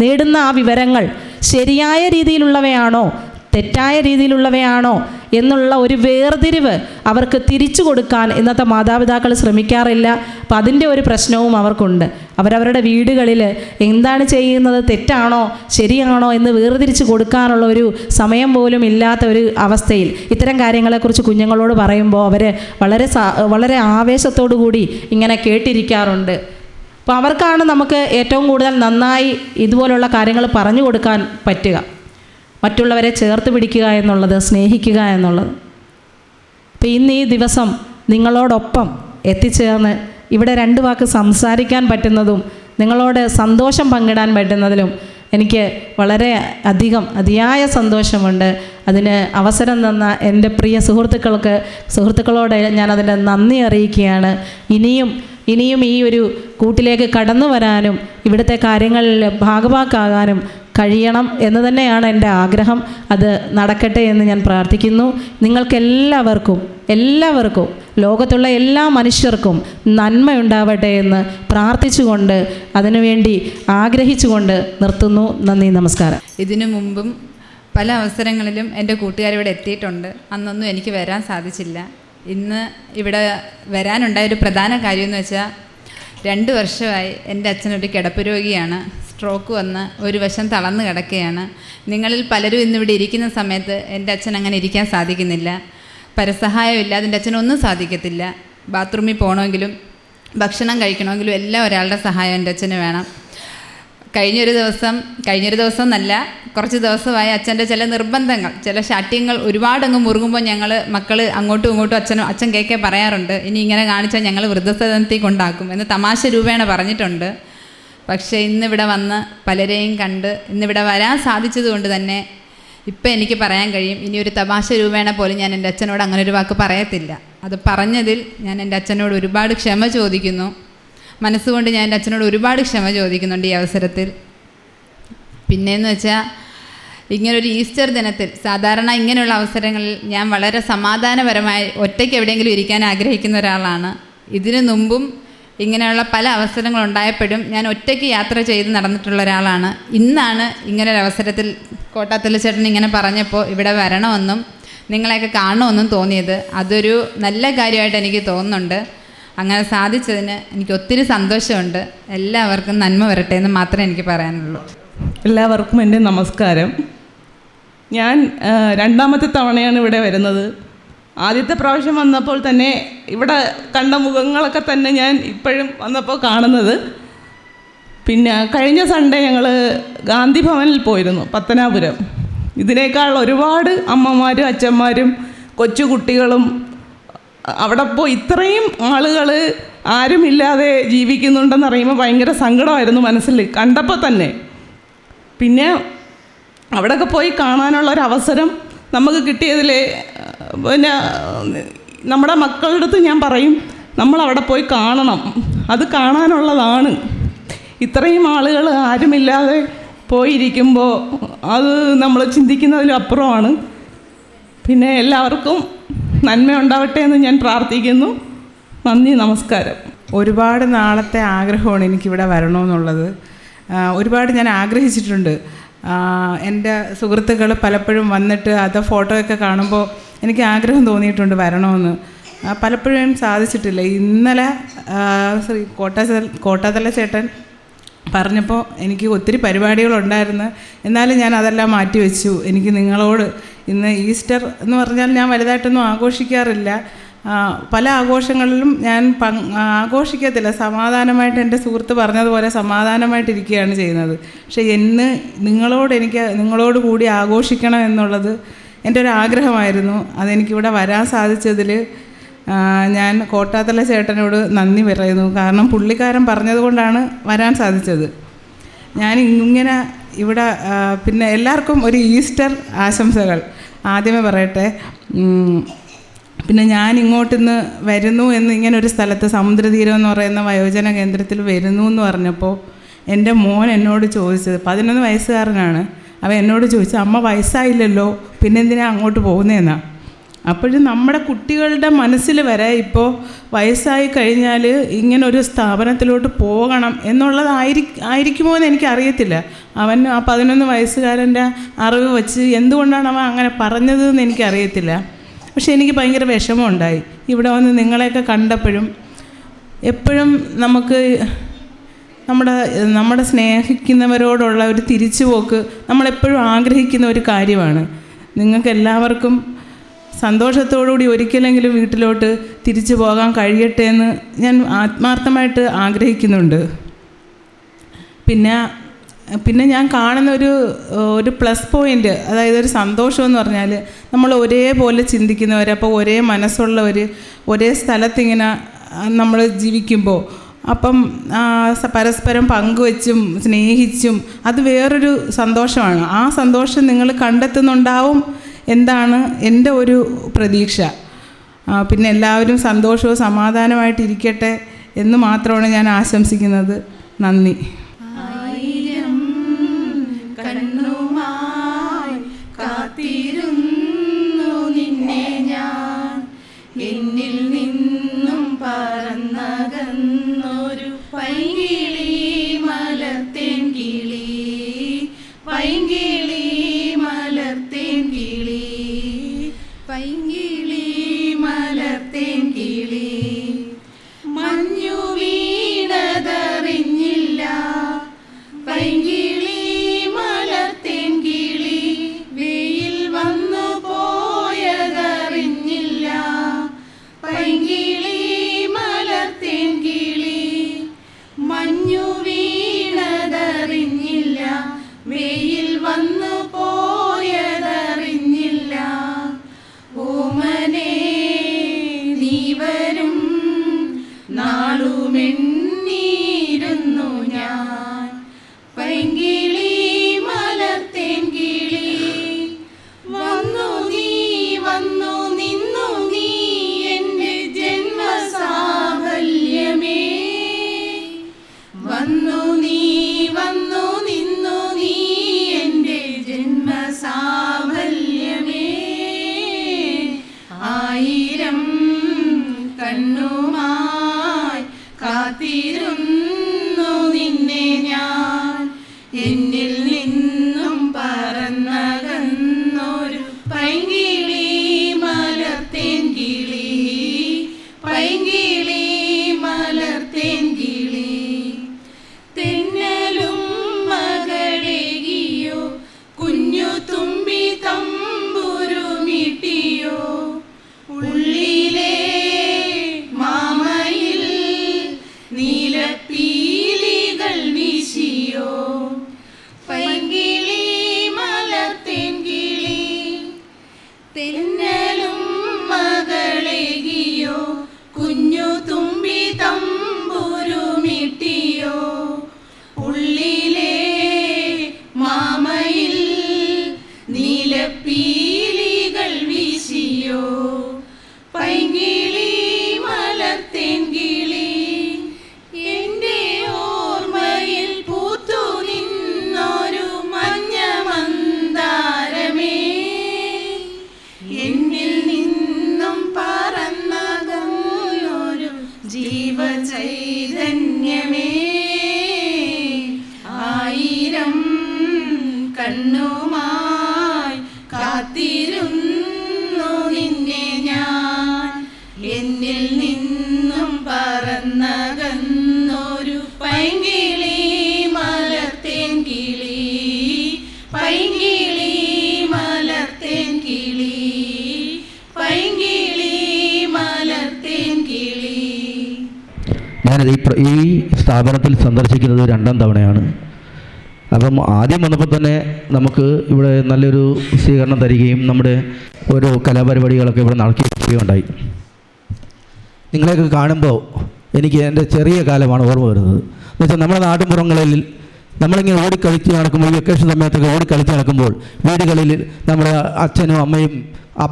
നേടുന്ന ആ വിവരങ്ങൾ ശരിയായ രീതിയിലുള്ളവയാണോ തെറ്റായ രീതിയിലുള്ളവയാണോ എന്നുള്ള ഒരു വേർതിരിവ് അവർക്ക് തിരിച്ചു കൊടുക്കാൻ ഇന്നത്തെ മാതാപിതാക്കൾ ശ്രമിക്കാറില്ല. അപ്പം അതിൻ്റെ ഒരു പ്രശ്നവും അവർക്കുണ്ട്. അവരവരുടെ വീടുകളിൽ എന്താണ് ചെയ്യുന്നത്, തെറ്റാണോ ശരിയാണോ എന്ന് വേർതിരിച്ച് കൊടുക്കാനുള്ള ഒരു സമയം പോലും ഇല്ലാത്ത ഒരു അവസ്ഥയിൽ ഇത്തരം കാര്യങ്ങളെക്കുറിച്ച് കുഞ്ഞുങ്ങളോട് പറയുമ്പോൾ അവർ വളരെ ആവേശത്തോടു കൂടി ഇങ്ങനെ കേട്ടിരിക്കാറുണ്ട്. അപ്പോൾ അവർക്കാണ് നമുക്ക് ഏറ്റവും കൂടുതൽ നന്നായി ഇതുപോലുള്ള കാര്യങ്ങൾ പറഞ്ഞു കൊടുക്കാൻ പറ്റുക. മറ്റുള്ളവരെ ചേർത്ത് പിടിക്കുക എന്നുള്ളത്, സ്നേഹിക്കുക എന്നുള്ളത്. അപ്പോൾ ഇന്ന് ഈ ദിവസം നിങ്ങളോടൊപ്പം എത്തിച്ചേർന്ന് ഇവിടെ 2 വാക്ക് സംസാരിക്കാൻ പറ്റുന്നതും നിങ്ങളോട് സന്തോഷം പങ്കിടാൻ പറ്റുന്നതിലും എനിക്ക് വളരെ അതിയായ സന്തോഷമുണ്ട്. അതിന് അവസരം തന്ന എൻ്റെ പ്രിയ സുഹൃത്തുക്കളോട് ഞാൻ അതിൻ്റെ നന്ദി അറിയിക്കുകയാണ്. ഇനിയും ഈ ഒരു കൂട്ടിലേക്ക് കടന്നു വരാനും ഇവിടുത്തെ കാര്യങ്ങളിൽ ഭാഗവാക്കാകാനും കഴിയണം എന്ന് തന്നെയാണ് എൻ്റെ ആഗ്രഹം. അത് നടക്കട്ടെ എന്ന് ഞാൻ പ്രാർത്ഥിക്കുന്നു. നിങ്ങൾക്കെല്ലാവർക്കും ലോകത്തുള്ള എല്ലാ മനുഷ്യർക്കും നന്മയുണ്ടാവട്ടെ എന്ന് പ്രാർത്ഥിച്ചുകൊണ്ട്, അതിനുവേണ്ടി ആഗ്രഹിച്ചുകൊണ്ട് നിർത്തുന്നു. നന്ദി, നമസ്കാരം. ഇതിനു മുമ്പും പല അവസരങ്ങളിലും എൻ്റെ കൂട്ടുകാരിവിടെ എത്തിയിട്ടുണ്ട്. അന്നൊന്നും എനിക്ക് വരാൻ സാധിച്ചില്ല. ഇന്ന് ഇവിടെ വരാനുണ്ടായൊരു പ്രധാന കാര്യമെന്ന് വെച്ചാൽ 2 വർഷമായി എൻ്റെ അച്ഛനൊരു കിടപ്പ് രോഗിയാണ്. സ്ട്രോക്ക് വന്ന് ഒരു വശം തളർന്ന് കിടക്കുകയാണ്. നിങ്ങളിൽ പലരും ഇന്നിവിടെ ഇരിക്കുന്ന സമയത്ത് എൻ്റെ അച്ഛൻ അങ്ങനെ ഇരിക്കാൻ സാധിക്കുന്നില്ല. പരസഹായം ഇല്ലാതെ എൻ്റെ അച്ഛനൊന്നും സാധിക്കത്തില്ല. ബാത്റൂമിൽ പോകണമെങ്കിലും ഭക്ഷണം കഴിക്കണമെങ്കിലും എല്ലാം ഒരാളുടെ സഹായം എൻ്റെ അച്ഛന് വേണം. കഴിഞ്ഞൊരു ദിവസം എന്നല്ല, കുറച്ച് ദിവസമായി അച്ഛൻ്റെ ചില നിർബന്ധങ്ങൾ, ചില ശാഠ്യങ്ങൾ ഒരുപാടങ്ങ് മുറുകുമ്പോൾ മക്കൾ അങ്ങോട്ടും ഇങ്ങോട്ടും അച്ഛൻ കേൾക്കെ പറയാറുണ്ട്, ഇനി ഇങ്ങനെ കാണിച്ചാൽ ഞങ്ങൾ വൃദ്ധസദനത്തിൽ കൊണ്ടാക്കും എന്ന് തമാശ രൂപേണ പറഞ്ഞിട്ടുണ്ട്. പക്ഷേ ഇന്നിവിടെ വന്ന് പലരെയും കണ്ട് ഇന്നിവിടെ വരാൻ സാധിച്ചതുകൊണ്ട് തന്നെ ഇപ്പം എനിക്ക് പറയാൻ കഴിയും, ഇനി ഒരു തമാശ രൂപേണ പോലും ഞാൻ എൻ്റെ അച്ഛനോട് അങ്ങനെ ഒരു വാക്ക് പറയത്തില്ല. അത് പറഞ്ഞതിൽ ഞാൻ എൻ്റെ അച്ഛനോട് ഒരുപാട് ക്ഷമ ചോദിക്കുന്നു. മനസ്സുകൊണ്ട് ഞാൻ എൻ്റെ അച്ഛനോട് ഒരുപാട് ക്ഷമ ചോദിക്കുന്നുണ്ട് ഈ അവസരത്തിൽ. പിന്നെയെന്ന് വെച്ചാൽ ഇങ്ങനൊരു ഈസ്റ്റർ ദിനത്തിൽ, സാധാരണ ഇങ്ങനെയുള്ള അവസരങ്ങളിൽ ഞാൻ വളരെ സമാധാനപരമായി ഒറ്റയ്ക്ക് എവിടെയെങ്കിലും ഇരിക്കാൻ ആഗ്രഹിക്കുന്ന ഒരാളാണ്. ഇതിനു മുമ്പും ഇങ്ങനെയുള്ള പല അവസരങ്ങളുണ്ടായപ്പോഴും ഞാൻ ഒറ്റയ്ക്ക് യാത്ര ചെയ്ത് നടന്നിട്ടുള്ള ഒരാളാണ്. ഇന്നാണ് ഇങ്ങനൊരു അവസരത്തിൽ കോട്ടാത്തല ചേട്ടൻ ഇങ്ങനെ പറഞ്ഞപ്പോൾ ഇവിടെ വരണമെന്നും നിങ്ങളെയൊക്കെ കാണണമെന്നും തോന്നിയത്. അതൊരു നല്ല കാര്യമായിട്ട് എനിക്ക് തോന്നുന്നുണ്ട്. അങ്ങനെ സാധിച്ചതിന് എനിക്ക് ഒത്തിരി സന്തോഷമുണ്ട്. എല്ലാവർക്കും നന്മ വരട്ടെ എന്ന് മാത്രമേ എനിക്ക് പറയാനുള്ളൂ. എല്ലാവർക്കും എൻ്റെ നമസ്കാരം. ഞാൻ 2ാമത്തെ തവണയാണ് ഇവിടെ വരുന്നത്. ആദ്യത്തെ പ്രാവശ്യം വന്നപ്പോൾ തന്നെ ഇവിടെ കണ്ട മുഖങ്ങളൊക്കെ തന്നെ ഞാൻ ഇപ്പോഴും വന്നപ്പോൾ കാണുന്നത്. പിന്നെ കഴിഞ്ഞ സൺഡേ ഞങ്ങൾ ഗാന്ധി ഭവനിൽ പോയിരുന്നു, പത്തനാപുരം. ഇതിനേക്കാൾ ഒരുപാട് അമ്മമാരും അച്ഛന്മാരും കൊച്ചുകുട്ടികളും അവിടെ പോയി ഇത്രയും ആളുകൾ ആരുമില്ലാതെ ജീവിക്കുന്നുണ്ടെന്ന് അറിയുമ്പോൾ ഭയങ്കര സങ്കടമായിരുന്നു മനസ്സിൽ കണ്ടപ്പോൾ തന്നെ. പിന്നെ അവിടെയൊക്കെ പോയി കാണാനുള്ളൊരവസരം നമുക്ക് കിട്ടിയതിൽ പിന്നെ നമ്മുടെ മക്കളുടെ അടുത്ത് ഞാൻ പറയും, നമ്മളവിടെ പോയി കാണണം, അത് കാണാനുള്ളതാണ്. ഇത്രയും ആളുകൾ ആരുമില്ലാതെ പോയിരിക്കുമ്പോൾ അത് നമ്മൾ ചിന്തിക്കുന്നതിലും അപ്പുറമാണ്. പിന്നെ എല്ലാവർക്കും നന്മ ഉണ്ടാവട്ടെ എന്ന് ഞാൻ പ്രാർത്ഥിക്കുന്നു. നന്ദി, നമസ്കാരം. ഒരുപാട് നാളത്തെ ആഗ്രഹമാണ് എനിക്കിവിടെ വരണമെന്നുള്ളത്. ഒരുപാട് ഞാൻ ആഗ്രഹിച്ചിട്ടുണ്ട്. എൻ്റെ സുഹൃത്തുക്കൾ പലപ്പോഴും വന്നിട്ട് അത് ഫോട്ടോയൊക്കെ കാണുമ്പോൾ എനിക്ക് ആഗ്രഹം തോന്നിയിട്ടുണ്ട് വരണമെന്ന്. പലപ്പോഴും സാധിച്ചിട്ടില്ല. ഇന്നലെ ശ്രീ കോട്ടാത്തല ചേട്ടൻ പറഞ്ഞപ്പോൾ എനിക്ക് ഒത്തിരി പരിപാടികളുണ്ടായിരുന്നു, എന്നാലും ഞാൻ അതെല്ലാം മാറ്റിവെച്ചു. എനിക്ക് നിങ്ങളോട് ഇന്ന് ഈസ്റ്റർ എന്ന് പറഞ്ഞാൽ ഞാൻ വലുതായിട്ടൊന്നും ആഘോഷിക്കാറില്ല. പല ആഘോഷങ്ങളിലും ഞാൻ ആഘോഷിക്കത്തില്ല. സമാധാനമായിട്ട് എൻ്റെ സുഹൃത്ത് പറഞ്ഞതുപോലെ സമാധാനമായിട്ടിരിക്കുകയാണ് ചെയ്യുന്നത്. പക്ഷേ ഇന്ന് നിങ്ങളോട് കൂടി ആഘോഷിക്കണം എന്നുള്ളത് എൻ്റെ ഒരു ആഗ്രഹമായിരുന്നു. അതെനിക്കിവിടെ വരാൻ സാധിച്ചതിൽ ഞാൻ കോട്ടാത്തല ചേട്ടനോട് നന്ദി പറയുന്നു. കാരണം പുള്ളിക്കാരൻ പറഞ്ഞതുകൊണ്ടാണ് വരാൻ സാധിച്ചത്. ഞാൻ ഇങ്ങനെ ഇവിടെ പിന്നെ എല്ലാവർക്കും ഒരു ഈസ്റ്റർ ആശംസകൾ ആദ്യമേ പറയട്ടെ. പിന്നെ ഞാൻ ഇങ്ങോട്ടിന്ന് വരുന്നു എന്ന് ഇങ്ങനെ ഒരു സ്ഥലത്ത് സമുദ്രതീരം എന്ന് പറയുന്ന വയോജന കേന്ദ്രത്തിൽ വരുന്നു എന്ന് പറഞ്ഞപ്പോൾ എൻ്റെ മോൻ എന്നോട് ചോദിച്ചത്, 11 വയസ്സുകാരനാണ്, അവൻ എന്നോട് ചോദിച്ചത്, അമ്മ വയസ്സായില്ലല്ലോ, പിന്നെന്തിനാ അങ്ങോട്ട് പോകുന്നതെന്നാണ്. അപ്പോഴും നമ്മുടെ കുട്ടികളുടെ മനസ്സിൽ വരെ ഇപ്പോൾ വയസ്സായി കഴിഞ്ഞാൽ ഇങ്ങനൊരു സ്ഥാപനത്തിലോട്ട് പോകണം എന്നുള്ളതായിരിക്കുമോ എന്ന് എനിക്കറിയത്തില്ല. അവൻ ആ 11 വയസ്സുകാരൻ്റെ അറിവ് വെച്ച് എന്തുകൊണ്ടാണ് അവൻ അങ്ങനെ പറഞ്ഞതെന്ന് എനിക്കറിയത്തില്ല. പക്ഷെ എനിക്ക് ഭയങ്കര വിഷമമുണ്ടായി ഇവിടെ വന്ന് നിങ്ങളെയൊക്കെ കണ്ടപ്പോഴും. എപ്പോഴും നമുക്ക് നമ്മുടെ സ്നേഹിക്കുന്നവരോടുള്ള ഒരു തിരിച്ചുപോക്ക് നമ്മളെപ്പോഴും ആഗ്രഹിക്കുന്ന ഒരു കാര്യമാണ്. നിങ്ങൾക്ക് എല്ലാവർക്കും സന്തോഷത്തോടുകൂടി ഒരിക്കലെങ്കിലും വീട്ടിലോട്ട് തിരിച്ചു പോകാൻ കഴിയട്ടെ എന്ന് ഞാൻ ആത്മാർത്ഥമായിട്ട് ആഗ്രഹിക്കുന്നുണ്ട്. പിന്നെ ഞാൻ കാണുന്ന ഒരു പ്ലസ് പോയിൻ്റ്, അതായത് ഒരു സന്തോഷമെന്ന് പറഞ്ഞാൽ നമ്മൾ ഒരേപോലെ ചിന്തിക്കുന്നവർ, അപ്പോൾ ഒരേ മനസ്സുള്ളവർ ഒരേ സ്ഥലത്തിങ്ങനെ നമ്മൾ ജീവിക്കുമ്പോൾ അപ്പം പരസ്പരം പങ്കുവെച്ചും സ്നേഹിച്ചും അത് വേറൊരു സന്തോഷമാണ്. ആ സന്തോഷം നിങ്ങൾ കണ്ടെത്തുന്നുണ്ടാവും എന്താണ് എൻ്റെ ഒരു പ്രതീക്ഷ. പിന്നെ എല്ലാവരും സന്തോഷവും സമാധാനമായിട്ടിരിക്കട്ടെ എന്ന് മാത്രമാണ് ഞാൻ ആശംസിക്കുന്നത്. നന്ദി. കണ്ണുമായി കാത്തിരുന്നു നിന്നെ ഞാൻ, എന്നിൽ നിന്നും പറന്നകന്നൊരു പൈങ്കിളി മലർത്തേൻ കിളി, പൈങ്കിളി മലർത്തേൻ കിളി, പൈങ്കിളി മലർത്തേൻ കിളി. മഞ്ഞു വീണതറിഞ്ഞില്ല, പൈങ്കിളി മലർത്തേൻ കിളി, വെയിൽ വന്നു പോയതറിഞ്ഞില്ല, പൈങ്കിളി മലർത്തേൻ കിളി. മഞ്ഞു വീണതറിഞ്ഞില്ല, വെയിൽ വന്നു പോയതറിഞ്ഞില്ല. ഓമനേ നീ വരും നാളുമെണ്ണീരുന്നു ഞാൻ, പൈങ്കിളി മലർത്തേൻ കിളി. വന്നു നീ വന്നു നിന്നു നീ എൻ്റെ ജന്മസാഫല്യമേ, വന്നു നീ വന്നു നിന്നു നീ എൻ്റെ ജന്മസാഫല്യമേ. ആയിരം കണ്ണുമായി കാത്തിരുന്നു നിന്നെ ഞാൻ, എന്നിൽ നിന്നും പറന്നകന്നൊരു പൈങ്കിളി മലർത്തേൻ കിളി, പൈങ്കിളി മലർത്തേൻ കിളി. തെന്നലും മകളേകിയോ, കുഞ്ഞു തുമ്പി തമ്പുരുമിട്ടിയോ, ഉള്ളിലെ ദാനവുമായി കാത്തിരുന്നു നിന്നെ ഞാൻ. എന്നിൽ നിന്നും പറന്നകന്നൊരു പൈങ്കിളി മലർത്തേൻ കിളി, പൈങ്കിളി മലർത്തേൻ കിളി, പൈങ്കിളി മലർത്തേൻ കിളി. ഞാനത് ഈ സ്ഥാപനത്തിൽ സന്ദർശിക്കുന്നത് 2ാം തവണയാണ്. അപ്പം ആദ്യം വന്നപ്പോൾ തന്നെ നമുക്ക് ഇവിടെ നല്ലൊരു സ്വീകരണം തരികയും നമ്മുടെ ഓരോ കലാപരിപാടികളൊക്കെ ഇവിടെ നടക്കുകയുണ്ടായി. നിങ്ങളെയൊക്കെ കാണുമ്പോൾ എനിക്ക് എൻ്റെ ചെറിയ കാലമാണ് ഓർമ്മ വരുന്നത്. എന്നുവെച്ചാൽ നമ്മുടെ നാട്ടുപുറങ്ങളിൽ നമ്മളിങ്ങനെ ഓടിക്കളിച്ച് നടക്കുമ്പോൾ, ഈ വെക്കേഷൻ സമയത്തൊക്കെ ഓടിക്കളിച്ച് നടക്കുമ്പോൾ വീടുകളിൽ നമ്മുടെ അച്ഛനും അമ്മയും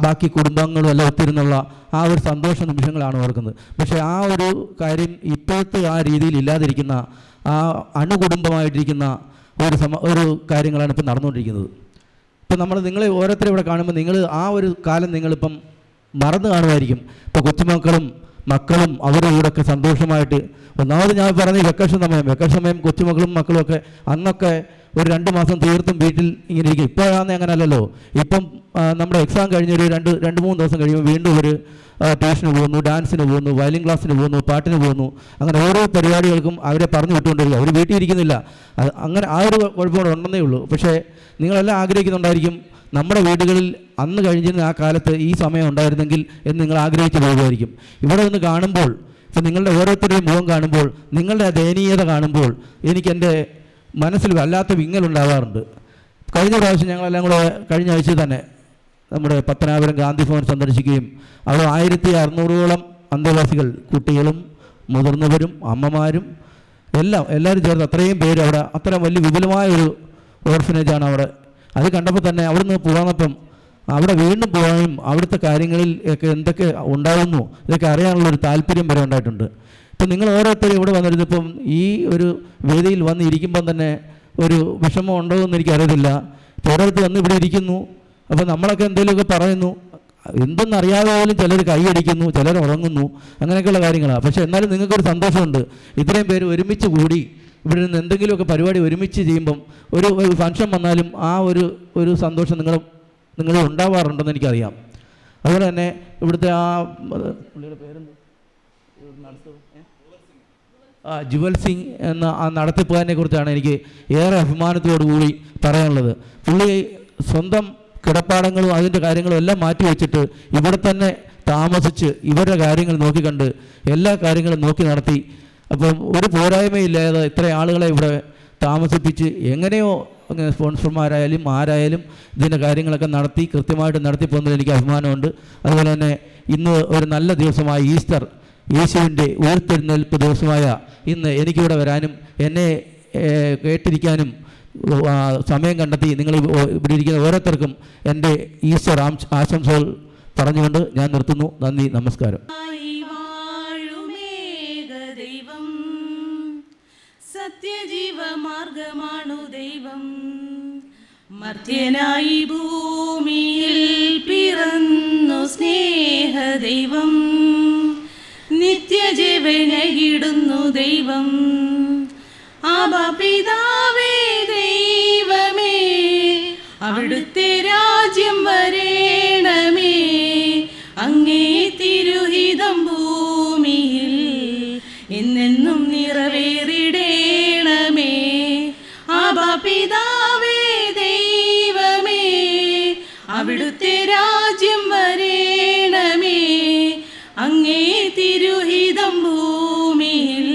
ബാക്കി കുടുംബങ്ങളും എല്ലാം ഒത്തിരുന്നുള്ള ആ ഒരു സന്തോഷ നിമിഷങ്ങളാണ് ഓർക്കുന്നത്. പക്ഷേ ആ ഒരു കാര്യം ഇപ്പോഴത്തെ ആ രീതിയിൽ ഇല്ലാതിരിക്കുന്ന, ആ അണുകുടുംബമായിട്ടിരിക്കുന്ന ഒരു കാര്യങ്ങളാണ് ഇപ്പം നടന്നുകൊണ്ടിരിക്കുന്നത്. ഇപ്പം നിങ്ങളെ ഓരോരുത്തരും ഇവിടെ കാണുമ്പോൾ നിങ്ങൾ ആ ഒരു കാലം നിങ്ങളിപ്പം മറന്നു കാണുമായിരിക്കും. ഇപ്പോൾ കൊച്ചുമക്കളും മക്കളും അവരുടെ കൂടെയൊക്കെ സന്തോഷമായിട്ട്, ഒന്നാമത് ഞാൻ പറഞ്ഞ വെക്കേഷൻ സമയം കൊച്ചുമക്കളും മക്കളും ഒക്കെ അന്നൊക്കെ ഒരു 2 മാസം തീർത്തും വീട്ടിൽ ഇങ്ങനെ ഇരിക്കും. ഇപ്പോഴാണ് അങ്ങനെയല്ലല്ലോ. ഇപ്പം നമ്മുടെ എക്സാം കഴിഞ്ഞൊരു 2-3 ദിവസം കഴിയുമ്പോൾ വീണ്ടും ഒരു ട്യൂഷന് പോകുന്നു, ഡാൻസിന് പോകുന്നു, വയലിൻ ക്ലാസ്സിന് പോകുന്നു, പാട്ടിന് പോകുന്നു. അങ്ങനെ ഓരോ പരിപാടികൾക്കും അവരെ പറഞ്ഞു വിട്ടുകൊണ്ടിരിക്കുക. അവർ വീട്ടിൽ ഇരിക്കുന്നില്ല. അങ്ങനെ ആ ഒരു കുഴപ്പമോടെ ഉണ്ടെന്നേ ഉള്ളൂ. പക്ഷേ നിങ്ങളെല്ലാം ആഗ്രഹിക്കുന്നുണ്ടായിരിക്കും, നമ്മുടെ വീടുകളിൽ അന്ന് കഴിഞ്ഞിരുന്ന ആ കാലത്ത് ഈ സമയം ഉണ്ടായിരുന്നെങ്കിൽ എന്ന് നിങ്ങൾ ആഗ്രഹിച്ച് പോകുമായിരിക്കും. ഇവിടെ നിന്ന് കാണുമ്പോൾ, ഇപ്പം നിങ്ങളുടെ ഓരോരുത്തരുടെയും മുഖം കാണുമ്പോൾ, നിങ്ങളുടെ ദയനീയത കാണുമ്പോൾ എനിക്ക് എൻ്റെ മനസ്സിൽ വല്ലാത്ത വിങ്ങലുണ്ടാവാറുണ്ട്. കഴിഞ്ഞ പ്രാവശ്യം ഞങ്ങളെല്ലാം കൂടെ കഴിഞ്ഞ ആഴ്ച തന്നെ നമ്മുടെ പത്തനാപുരം ഗാന്ധി ഭവൻ സന്ദർശിക്കുകയും അവിടെ 1600ഓളം അന്തേവാസികൾ, കുട്ടികളും മുതിർന്നവരും അമ്മമാരും എല്ലാവരും ചേർന്ന് അത്രയും പേര് അവിടെ, അത്ര വലിയ വിപുലമായൊരു ഓർഫനേജാണ് അവിടെ. അത് കണ്ടപ്പോൾ തന്നെ അവിടെ നിന്ന് പോകാനപ്പം അവിടെ വീണ്ടും പോകാനും അവിടുത്തെ കാര്യങ്ങളിൽ ഒക്കെ എന്തൊക്കെ ഉണ്ടാകുന്നു ഇതൊക്കെ അറിയാനുള്ളൊരു താല്പര്യം വരെ ഉണ്ടായിട്ടുണ്ട്. ഇപ്പം നിങ്ങൾ ഓരോരുത്തരും ഇവിടെ വന്നിരുന്നപ്പം ഈ ഒരു വേദിയിൽ വന്ന് ഇരിക്കുമ്പം തന്നെ ഒരു വിഷമം ഉണ്ടോ എന്ന് എനിക്കറിയത്തില്ല. ഓരോരുത്തർ വന്ന് ഇവിടെ ഇരിക്കുന്നു, അപ്പോൾ നമ്മളൊക്കെ എന്തെങ്കിലുമൊക്കെ പറയുന്നു, എന്തെന്നറിയാതെ പോലും ചിലർ കൈയടിക്കുന്നു, ചിലർ ഉറങ്ങുന്നു, അങ്ങനെയൊക്കെയുള്ള കാര്യങ്ങളാണ്. പക്ഷേ എന്നാലും നിങ്ങൾക്കൊരു സന്തോഷമുണ്ട്. ഇത്രയും പേര് ഒരുമിച്ച് കൂടി ഇവിടെ നിന്ന് എന്തെങ്കിലുമൊക്കെ പരിപാടി ഒരുമിച്ച് ചെയ്യുമ്പം ഒരു ഫംഗ്ഷൻ വന്നാലും ആ ഒരു സന്തോഷം നിങ്ങൾ ഉണ്ടാവാറുണ്ടെന്ന് എനിക്കറിയാം. അതുപോലെ തന്നെ ഇവിടുത്തെ ആ പുള്ളിയുടെ പേരെന്ത്, ജുവൽ സിംഗ് എന്ന ആ നടത്തിപ്പുകാരനെ കുറിച്ചാണ് എനിക്ക് ഏറെ അഭിമാനത്തോടു കൂടി പറയാനുള്ളത്. പുള്ളി സ്വന്തം കിടപ്പാടങ്ങളും അതിൻ്റെ കാര്യങ്ങളും എല്ലാം മാറ്റി വെച്ചിട്ട് ഇവിടെ തന്നെ താമസിച്ച് ഇവരുടെ കാര്യങ്ങൾ നോക്കിക്കണ്ട് എല്ലാ കാര്യങ്ങളും നോക്കി നടത്തി. അപ്പം ഒരു പോരായ്മയില്ലാതെ ഇത്ര ആളുകളെ ഇവിടെ താമസിപ്പിച്ച് എങ്ങനെയോ സ്പോൺസർമാരായാലും ആരായാലും ഇതിൻ്റെ കാര്യങ്ങളൊക്കെ നടത്തി കൃത്യമായിട്ട് നടത്തി പോകുന്നതിൽ എനിക്ക് അഭിമാനമുണ്ട്. അതുപോലെ തന്നെ ഇന്ന് ഒരു നല്ല ദിവസമായ ഈസ്റ്റർ, യേശുവിൻ്റെ ഉയർത്തെഴുന്നേൽപ്പ് ദിവസമായ ഇന്ന് എനിക്കിവിടെ വരാനും എന്നെ കേട്ടിരിക്കാനും സമയം കണ്ടെത്തി നിങ്ങൾ ഇവിടെ ഇരിക്കുന്ന ഓരോരുത്തർക്കും എൻ്റെ ഈസ്റ്റർ ആശംസകൾ പറഞ്ഞുകൊണ്ട് ഞാൻ നിർത്തുന്നു. നന്ദി, നമസ്കാരം. ദൈവം സത്യജീവമാർഗമാണു ദൈവം, മർത്യനായി ഭൂമിയിൽ പിറന്നു സ്നേഹദൈവം, നിത്യജീവനകിടുന്നു ദൈവം. ആബാ പിതാവേ ദൈവമേ, അവിടുത്തെ രാജ്യം വരേണമേ, അങ്ങേ തിരുഹിതം ഭൂമിയിൽ എന്നെന്നും നിറവേറിടേണമേ. ആബാ പിതാവേ ദൈവമേ, അവിടുത്തെ രാജ്യം വരേണമേ, അങ്ങേ തിരുഹിതം ഭൂമിയിൽ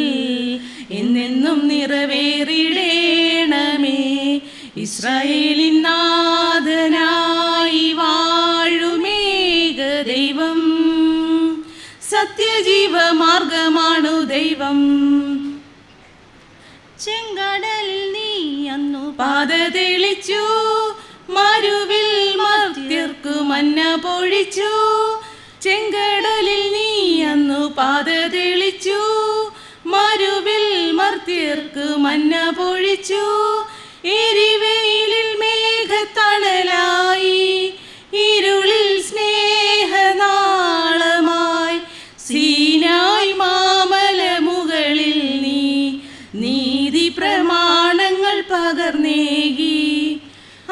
എന്നെന്നും നിറവേറിടേണമേ. ഇസ്രായേലിൻ നാഥനായി വാഴുമേക ദൈവം, സത്യജീവമാർഗമാണു ദൈവം. ചെങ്കടലിൽ നീ അന്നു പാത തെളിച്ചു, മരുവിൽ മർത്യർക്കു മന്ന പൊഴിച്ചു. ചെങ്കടലിൽ നീ അന്നു പാത തെളിച്ചു, മരുവിൽ മർത്യർക്കു മന്ന പൊഴിച്ചു. എരിവെയിലിൽ മേഘത്തണലായി, ഇരുളിൽ സ്നേഹനാളമായി, സീനായ് മാമല മുകളിൽ നീ നീതി പ്രമാണങ്ങൾ പകർന്നേകി.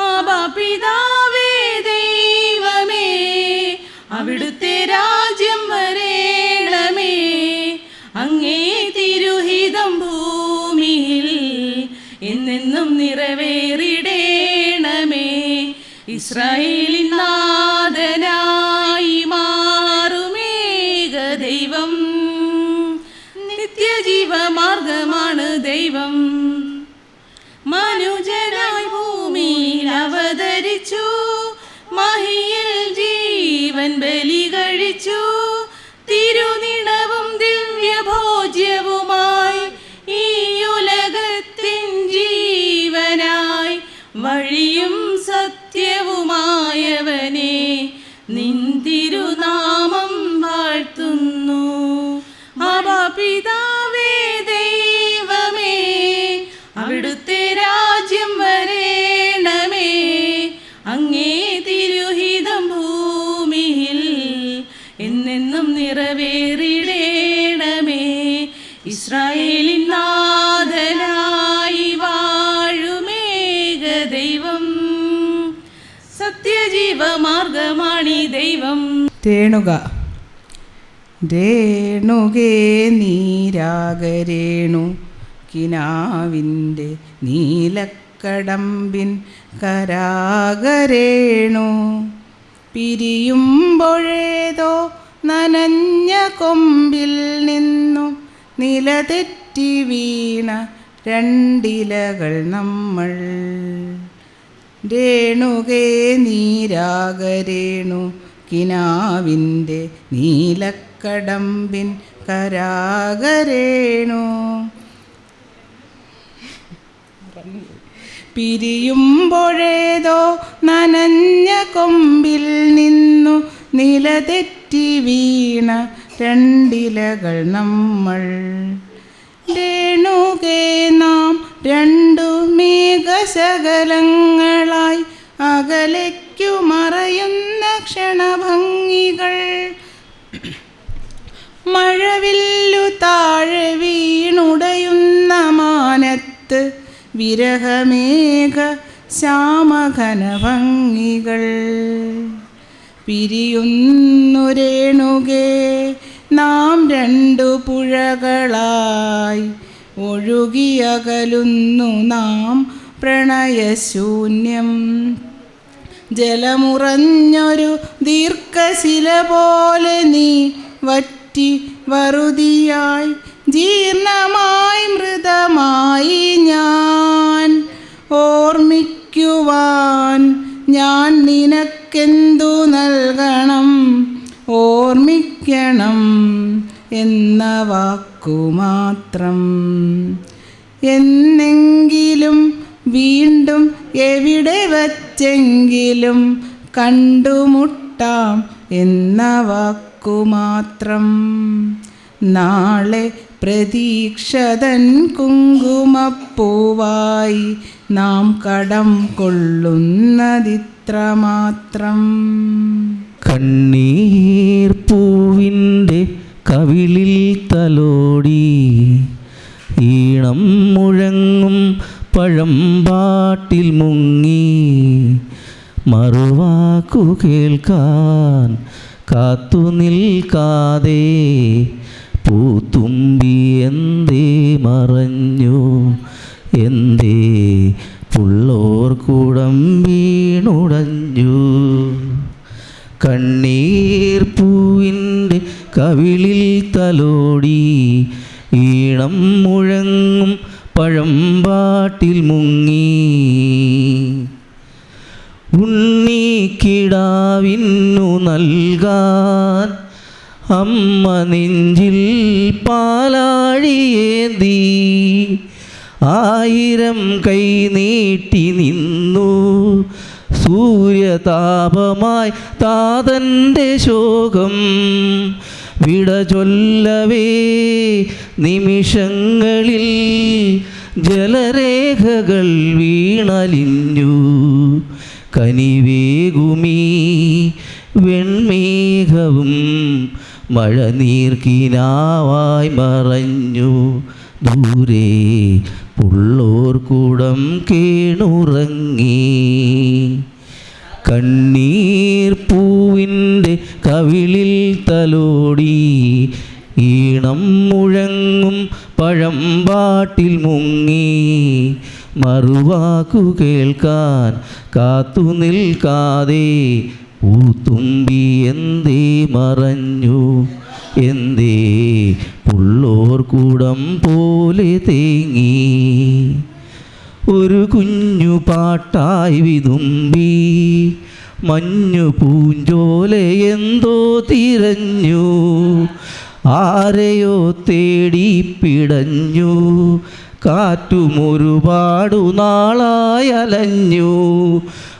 ആബാ പിതാവേ ദൈവമേ, അവിടുത്തെ രാജ്യം വരേണമേ. അങ്ങേ തിരുഹിതം ഭൂമിയിൽ എന്നെന്നും നിറവേറിടേണമേ. ഇസ്രായേലിൻ നാഥനായി മാറുമേക ദൈവം, നിത്യജീവമാർഗമാണ് ദൈവം. മനുജനായി ഭൂമിയിൽ അവതരിച്ചു, മഹിയിൽ ജീവൻ ബലി കഴിച്ചു. തിരുനിണവും ദിവ്യഭോജ്യവുമായി ഈ ഉലകത്തിൻ ജീവനായി വഴിയും സത്യവുമായവനെ നിൻ തിരുനാമം വാഴ്ത്തുന്നു. അബാ പിതാവേ ദൈവമേ, അവിടുത്തെ രാജ്യം വരേണമേ. അങ്ങേ തിരുഹിതം ഭൂമിയിൽ എന്നെന്നും നിറവേറിടേണമേ. ഇസ്രായേലിൻ നാഥനായി വാഴുമേക ദൈവം, സത്യജീവമാർഗമാണീ ദൈവം. രേണുക. രേണുകേ നീരാഗരേണു കിനാവിൻ്റെ നീലക്കടമ്പിൻ കരാഗരേണു. പിരിയുമ്പോഴേതോ നനഞ്ഞ കൊമ്പിൽ നിന്നും നിലതെറ്റി വീണ രണ്ടിലകൾ നമ്മൾ. രേണുകേ നീരാഗരേണു കിനാവിൻ്റെ നീലക്കടമ്പിൻ കരാഗരേണു. പിരിയുമ്പോഴേതോ നനഞ്ഞ കൊമ്പിൽ നിന്നു നിലതെറ്റി വീണ രണ്ടിലകൾ നമ്മൾ. രേണുകേ നാം രണ്ടു മേഘശകലങ്ങളായി അകലേക്കു മറയുന്ന ക്ഷണഭംഗികൾ. മഴവില്ലു താഴെ വീണുടയുന്ന മാനത്ത് വിരഹമേഘ ശ്യാമഘനഭംഗികൾ. പിരിയുന്നു രേണുകേ നാം രണ്ടു പുഴകളായി, ഒഴുകിയകലുന്നു നാം പ്രണയശൂന്യം. ജലമുറഞ്ഞൊരു ദീർഘശില പോലെ നീ വറ്റി വറുതിയായി ജീർണമായി മൃതമായി ഞാൻ. ഓർമ്മിക്കുവാൻ ഞാൻ നിനക്കെന്തു നൽകണം, ഓർമ്മിക്കണം എന്ന വാക്കുമാത്രം. എന്നെങ്കിലും വീണ്ടും എവിടെ വച്ചെങ്കിലും കണ്ടുമുട്ടാം എന്ന വാക്കുമാത്രം. നാളെ പ്രതീക്ഷതൻ കുങ്കുമപ്പൂവായി നാം കടം കൊള്ളുന്നതിത്രമാത്രം. കണ്ണീർ പൂവിൻ്റെ കവിളിൽ തലോടി ഈണം മുഴങ്ങും പഴമ്പാട്ടിൽ മുങ്ങി. മറുവാക്കു കേൾക്കാൻ കാത്തു നിൽക്കാതെ പൂത്തുമ്പി എന്തേ മറഞ്ഞു, എന്തേ പുള്ളോർ കുടം വീണുടഞ്ഞു. കണ്ണീർ പൂവിൻ്റെ കവിളിൽ തലോടി ഈണം മുഴങ്ങും പഴമ്പാട്ടിൽ മുങ്ങി. ഉണ്ണിക്കിടാവിന്നു നൽകാൻ അമ്മ നെഞ്ചിൽ പാലാഴിയേന്തി 1000 കൈ നീട്ടി നിന്നു. സൂര്യതാപമായി താതൻ്റെ ശോകം വിട ചൊല്ലവേ നിമിഷങ്ങളിൽ ജലരേഖകൾ വീണലിഞ്ഞു. കനിവേകുമീ വെൺമേഘവും മഴനീർക്കിനാവായി മറഞ്ഞു. ദൂരെ പുള്ളോർ കൂടം കേണുറങ്ങി. കണ്ണീർ പൂവിൻ്റെ കവിളിൽ തലോടി ഈണം മുഴങ്ങും പഴമ്പാട്ടിൽ മുങ്ങി മറുവാക്കു കേൾക്കാൻ കാത്തു നിൽക്കാതെ പൂത്തുമ്പി എന്തേ മറഞ്ഞു, എന്തേ പുള്ളോർ കൂടം പോലെ തേങ്ങി. ഒരു കുഞ്ഞു പാട്ടായി വിതുമ്പി മഞ്ഞു പൂഞ്ചോല എന്തോ തിരഞ്ഞു, ആരെയോ തേടി പിടഞ്ഞു, കാറ്റുമൊരുപാടു നാളായി അലഞ്ഞു.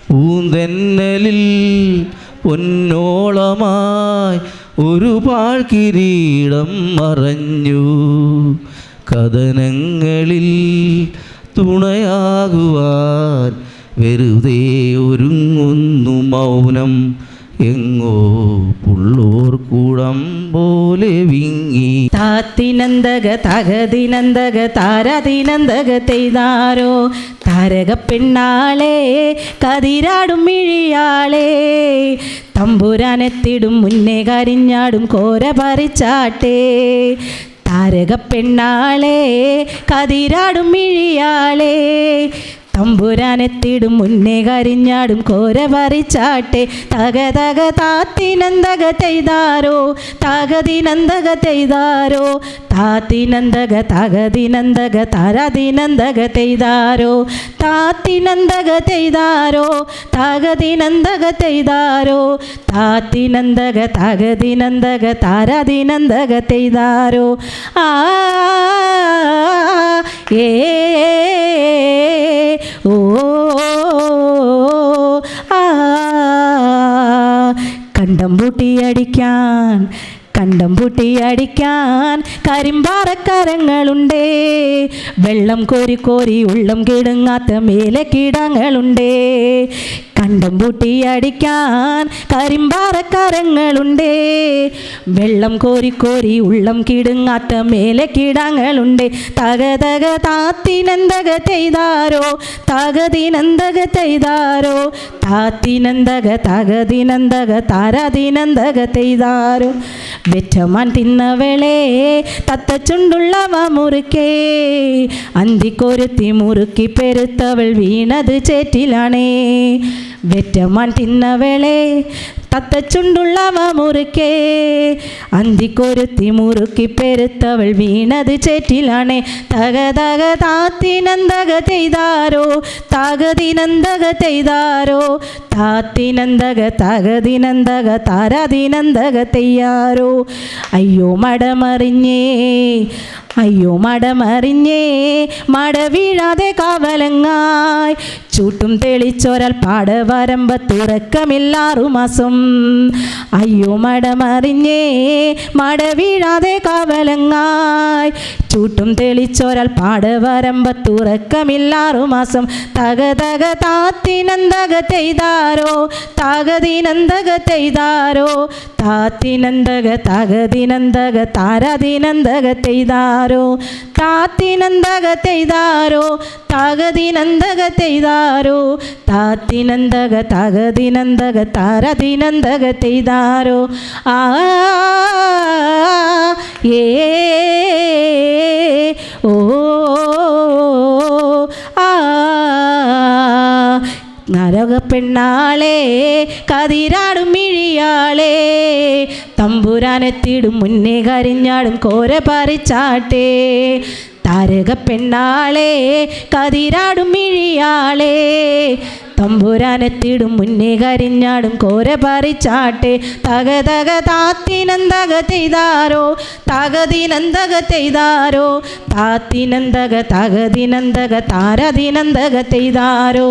പൂന്തെന്നലിൽ പൊന്നോളമായി ഒരു പാഴ്കിരീടം മറഞ്ഞു. കഥനങ്ങളിൽ തുണയാകുവാൻ വെറുതെ ഒരുങ്ങുന്നു മൗനം, എങ്ങോ പുള്ളോർ കൂടം പോലെ വിങ്ങി. താത്തിനന്തക തകതിനന്തക താരതിനന്തക തെയ്താരോ താരക പെണ്ണാളെ കതിരാടും മിഴിയാളെ, തമ്പുരാനെത്തിടും മുന്നേ കരിഞ്ഞാടും കോര പറിച്ചാട്ടെ. താരക പെണ്ണാളെ കതിരാടും മിഴിയാളെ, തമ്പുരാനെത്തിടും മുന്നേ കരിഞ്ഞാടും കോര പറിച്ചാട്ടെ. തക തക താത്തിനന്തക തെയ്താരോ തകതിനന്തക തെയ്താരോ, താത്തിനന്തക തകതിനന്തക താരതിനന്തക തെയ്താരോ, താത്തിനന്തക തെയ്താരോ തകതിനന്തക തെയ്താരോ, താത്തിനന്തക തകതിനന്തക താരതിനന്തക തെയ്താരോ. ആ ഏ ഓ ആ കണ്ടം പൂട്ടിയടിക്കാൻ കണ്ടം പൂട്ടിയടിക്കാൻ കരിമ്പാറക്കരങ്ങളുണ്ടേ, വെള്ളം കോരി കോരി ഉള്ളം കിടുങ്ങാത്ത മേലെ കിടങ്ങളുണ്ടേ. കണ്ടം പൂട്ടിയടിക്കാൻ കരിമ്പാറക്കരങ്ങളുണ്ടേ, വെള്ളം കോരി കോരി ഉള്ളം കിടുങ്ങാത്ത മേലെ കിടങ്ങളുണ്ടേ. തക തക താത്തിനന്തക തെയ്താരോ തകതിനന്തക തെയ്താരോ, താത്തിനന്തക തകതിനന്തക താരതിനന്തക തെയ്താരോ. വെറ്റമാൻ തിന്നവളെ തത്തച്ചുണ്ടുള്ളവ മുറുക്കേ, അന്തിക്കൊരുത്തി മുറുക്കി പെരുത്തവൾ വീണത് ചേറ്റിലാണേ. വെറ്റമാൻ തിന്നവളെ തത്തച്ചുണ്ടുള്ളവ മുറുക്കേ, അന്തിക്കൊരുത്തി മുറുക്കി പെരുത്തവൾ വീണത് ചേറ്റിലാണേ. തക തക താത്തിനന്തക തെയ്താരോ തകതിനന്തക തെയ്താരോ, താത്തിനന്തക തകതിനന്തക താരതിനന്തക തെയ്യാരോ. അയ്യോ മടമറിഞ്ഞേ അയ്യോ മടമറിഞ്ഞേ മട വീഴാതെ കാവലങ്ങായി, ചൂട്ടും തെളിച്ചൊരാൽ പാടവരമ്പത്തുറക്കമില്ലാറു മാസം. അയ്യോ മടമറിഞ്ഞേ മട വീഴാതെ കാവലങ്ങായി, ചൂട്ടും തെളിച്ചൊരാൽ പാടവരമ്പത്തുറക്കമില്ലാറു മാസം. തക തക താത്തിനന്തക തെയ്താരോ തകതിനന്തക തെയ്താരോ, താത്തിനന്തക തകതിനന്തക താരതിനന്തക തെയ്താരോ, താത്തിനന്തക തെയ്താരോ തകതിനന്തക തെയ്താരോ, താത്തിനന്തക തകതിനന്തക താരതിനന്തക തെയ്താരോ. ആ ഏ ഓ ആ നരക പെണ്ണാളെ കതിരാടും മിഴിയാളെ, തമ്പുരാനെത്തിടും മുന്നേ കരിഞ്ഞാടും കോര പറിച്ചാട്ടെ. താരക പെണ്ണാളെ കതിരാടും മിഴിയാളെ, തമ്പുരാനെത്തിടും മുന്നേ കരിഞ്ഞാടും കോര പറിച്ചാട്ടെ. തക തക താത്തിനന്തക തെയ്താരോ തകതിനന്തക തെയ്താരോ, താത്തിനന്തക തകതിനന്തക താരതിനന്തക തെയ്താരോ,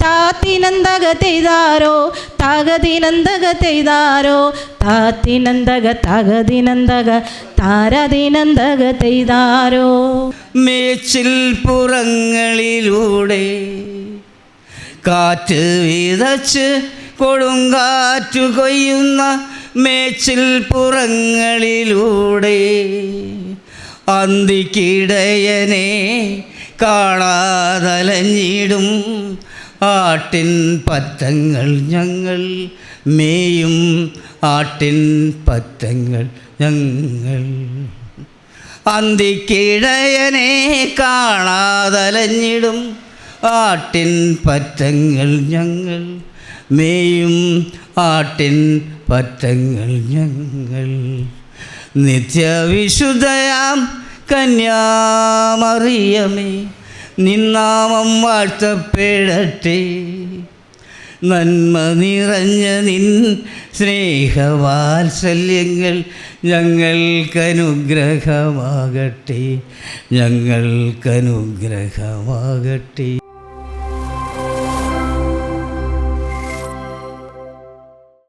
താത്തിനന്തക തെയ്താരോ തകതിനന്തക തെയ്താരോ, താത്തിനന്തക തകതിനന്തക താരതിനന്തക തെയ്താരോ. മേച്ചിൽ പുറങ്ങളിലൂടെ കാറ്റ് വിതച്ച് കൊടുങ്കാറ്റു കൊയ്യുന്ന മേച്ചിൽ പുറങ്ങളിലൂടെ, അന്തിക്കിടയനെ കാണാതലഞ്ഞിടും ആട്ടിൻ പറ്റങ്ങൾ ഞങ്ങൾ മേയും ആട്ടിൻ പറ്റങ്ങൾ ഞങ്ങൾ. അന്തിക്കിഴയനെ കാണാതലഞ്ഞിടും ആട്ടിൻ പറ്റങ്ങൾ ഞങ്ങൾ മേയും ആട്ടിൻ പറ്റങ്ങൾ ഞങ്ങൾ. നിത്യവിശുദ്ധയാം കന്യാമറിയമേ നിന്നാമം വാഴ്ത്തപ്പെടട്ടെ. നന്മ നിറഞ്ഞ നിൻ സ്നേഹവാത്സല്യങ്ങൾ ഞങ്ങൾക്കനുഗ്രഹമാകട്ടെ, ഞങ്ങൾക്കനുഗ്രഹമാകട്ടെ.